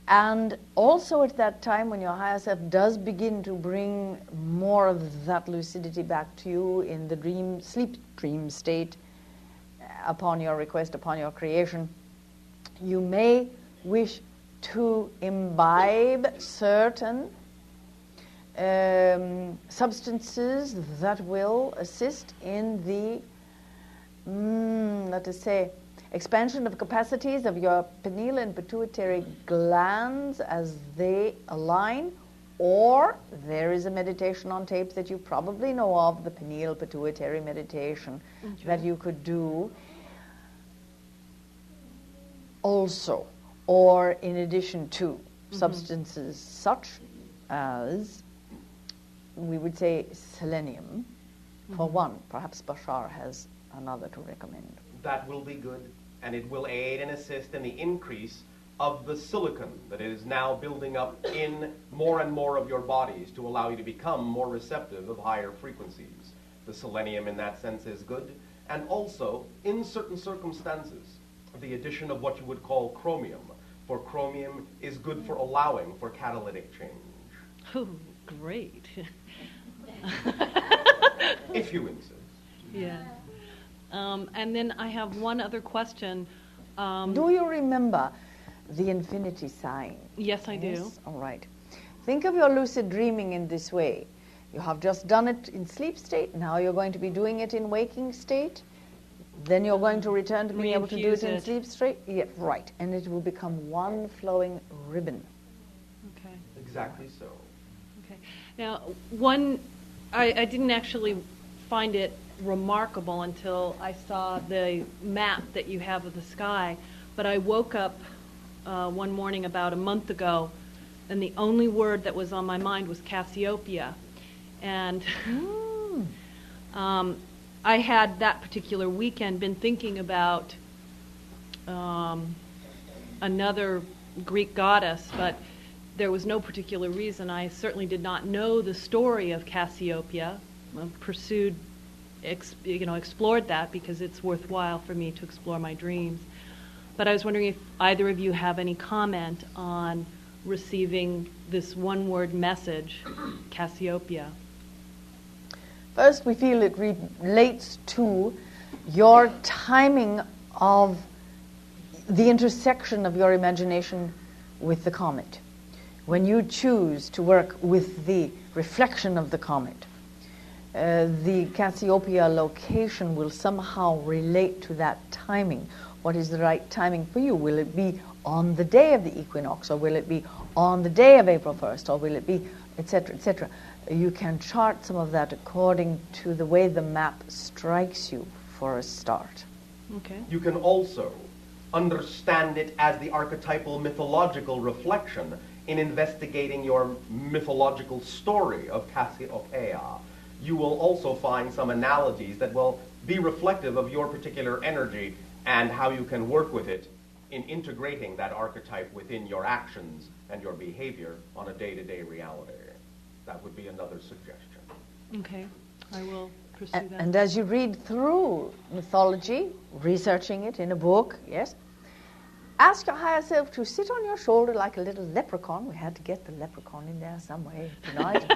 And also at that time when your higher self does begin to bring more of that lucidity back to you in the sleep dream state, upon your request, upon your creation, you may wish to imbibe certain substances that will assist in the, let us say, expansion of capacities of your pineal and pituitary glands as they align Or there is a meditation on tape that you probably know of, the pineal pituitary meditation, that you could do also, or in addition to substances such as, we would say, selenium, for one. Perhaps Bashar has another to recommend. That will be good, and it will aid and assist in the increase of the silicon that is now building up in more and more of your bodies to allow you to become more receptive of higher frequencies. The selenium in that sense is good, and also, in certain circumstances, the addition of what you would call chromium, for chromium is good for allowing for catalytic change. Oh, great. If you insist. Yeah. And then I have one other question. Do you remember the infinity sign? Yes, I do. All right. Think of your lucid dreaming in this way. You have just done it in sleep state. Now you're going to be doing it in waking state. Then you're going to return to being able to do it in sleep state. Yeah, right. And it will become one flowing ribbon. Okay. Exactly so. Okay. Now, I didn't actually find it remarkable until I saw the map that you have of the sky. But I woke up one morning about a month ago, and the only word that was on my mind was Cassiopeia. And I had that particular weekend been thinking about another Greek goddess, but there was no particular reason. I certainly did not know the story of Cassiopeia. Pursued, explored that because it's worthwhile for me to explore my dreams. But I was wondering if either of you have any comment on receiving this one-word message, Cassiopeia. First, we feel it relates to your timing of the intersection of your imagination with the comet. When you choose to work with the reflection of the comet, the Cassiopeia location will somehow relate to that timing. What is the right timing for you? Will it be on the day of the equinox, or will it be on the day of April 1st, or will it be, etc., etc.? You can chart some of that according to the way the map strikes you for a start. Okay. You can also understand it as the archetypal mythological reflection in investigating your mythological story of Cassiopeia. You will also find some analogies that will be reflective of your particular energy and how you can work with it in integrating that archetype within your actions and your behavior on a day-to-day reality. That would be another suggestion. Okay, I will pursue that. And as you read through mythology, researching it in a book, yes, ask your higher self to sit on your shoulder like a little leprechaun. We had to get the leprechaun in there some way tonight.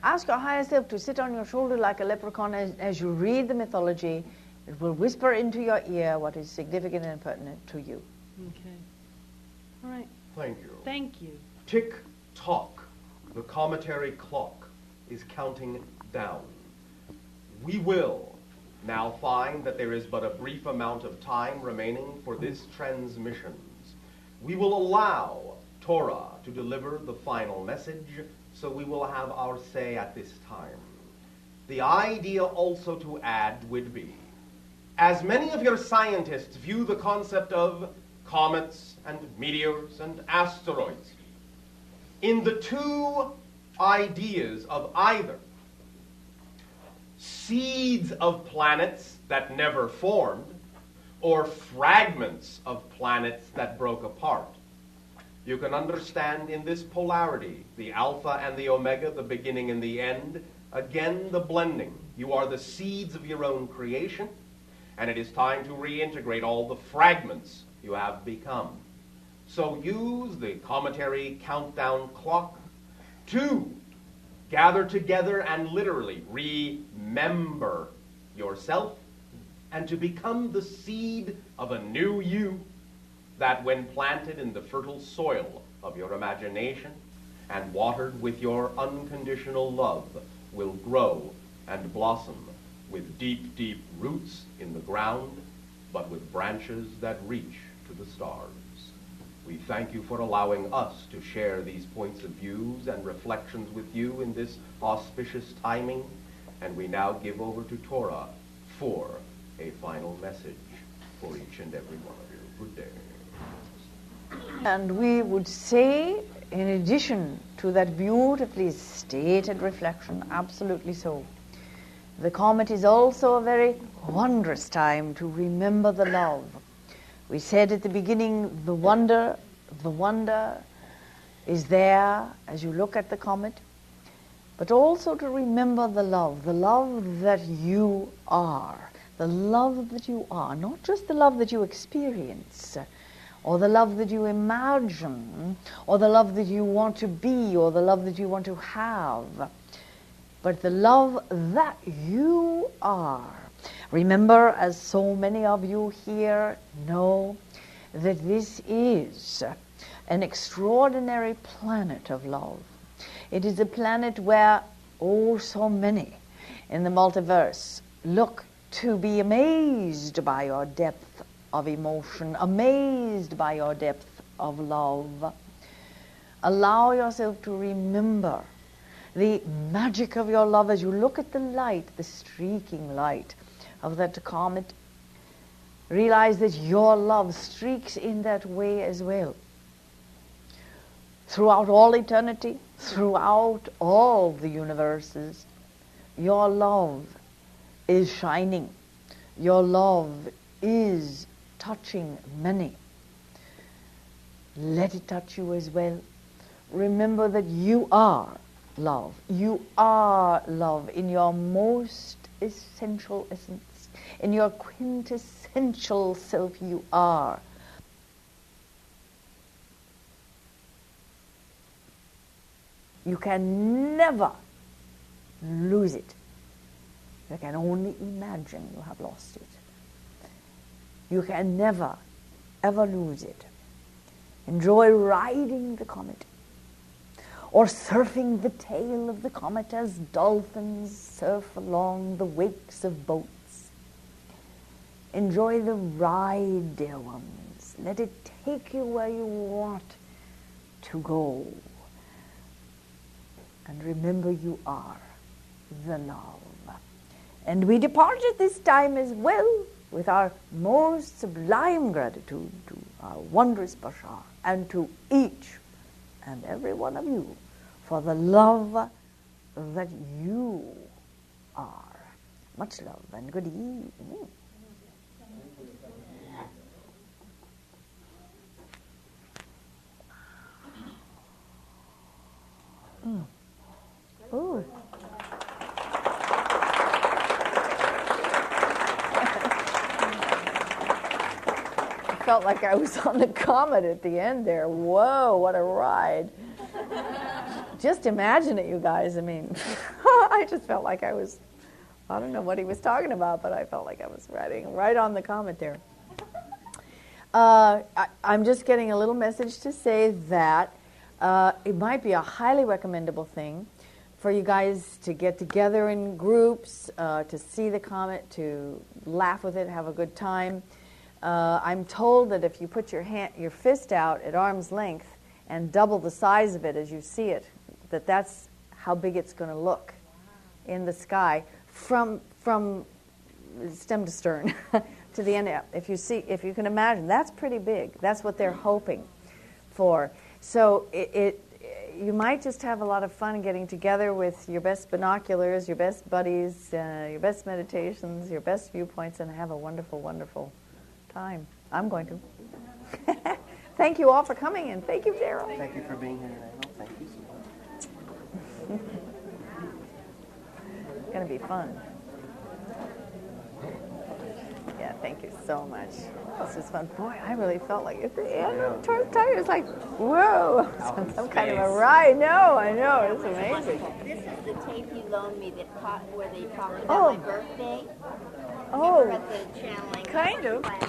Ask your higher self to sit on your shoulder like a leprechaun as you read the mythology. It will whisper into your ear what is significant and pertinent to you. Okay. All right. Thank you. Thank you. Tick-tock. The cometary clock is counting down. We will now find that there is but a brief amount of time remaining for this transmission. We will allow Torah to deliver the final message, so we will have our say at this time. The idea also to add would be, as many of your scientists view the concept of comets and meteors and asteroids, in the two ideas of either seeds of planets that never formed or fragments of planets that broke apart, you can understand in this polarity, the alpha and the omega, the beginning and the end, again the blending. You are the seeds of your own creation, and it is time to reintegrate all the fragments you have become. So use the cometary countdown clock to gather together and literally remember yourself and to become the seed of a new you that, when planted in the fertile soil of your imagination and watered with your unconditional love, will grow and blossom with deep, deep roots in the ground, but with branches that reach to the stars. We thank you for allowing us to share these points of views and reflections with you in this auspicious timing, and we now give over to Torah for a final message for each and every one of you. Good day. And we would say, in addition to that beautifully stated reflection, absolutely so, the comet is also a very wondrous time to remember the love. We said at the beginning, the wonder is there as you look at the comet, but also to remember the love that you are, not just the love that you experience, or the love that you imagine, or the love that you want to be, or the love that you want to have, but the love that you are. Remember, as so many of you here know, that this is an extraordinary planet of love. It is a planet where, so many in the multiverse look to be amazed by your depth of emotion, amazed by your depth of love. Allow yourself to remember the magic of your love as you look at the light, the streaking light of that comet. Realize that your love streaks in that way as well. Throughout all eternity, throughout all the universes, your love is shining. Your love is touching many. Let it touch you as well. Remember that you are love. You are love in your most essential essence. In your quintessential self, you are. You can never lose it. You can only imagine you have lost it. You can never, ever lose it. Enjoy riding the comet, or surfing the tail of the comet as dolphins surf along the wakes of boats. Enjoy the ride, dear ones. Let it take you where you want to go. And remember, you are the love. And we depart at this time as well with our most sublime gratitude to our wondrous Bashar and to each and every one of you for the love that you are. Much love and good evening. Oh. I felt like I was on the Comet at the end there. Whoa, what a ride. Just imagine it, you guys. I mean, I just felt like I don't know what he was talking about, but I felt like I was riding right on the Comet there. I'm just getting a little message to say that it might be a highly recommendable thing for you guys to get together in groups, to see the comet, to laugh with it, have a good time. I'm told that if you put your fist out at arm's length and double the size of it as you see it, that's how big it's going to look in the sky from stem to stern to the end. If you can imagine, that's pretty big. That's what they're hoping for. So you might just have a lot of fun getting together with your best binoculars, your best buddies, your best meditations, your best viewpoints, and have a wonderful, wonderful time. I'm going to. Thank you all for coming, and thank you, Daryl. Thank you for being here tonight. Thank you so much. It's going to be fun. Yeah, thank you so much. This was fun. Boy, I really felt like at the end, it was like, whoa, some kind of a ride. No, I know, it's amazing. This is the tape you loaned me where they talked about my birthday. Oh, at the channeling kind of. class.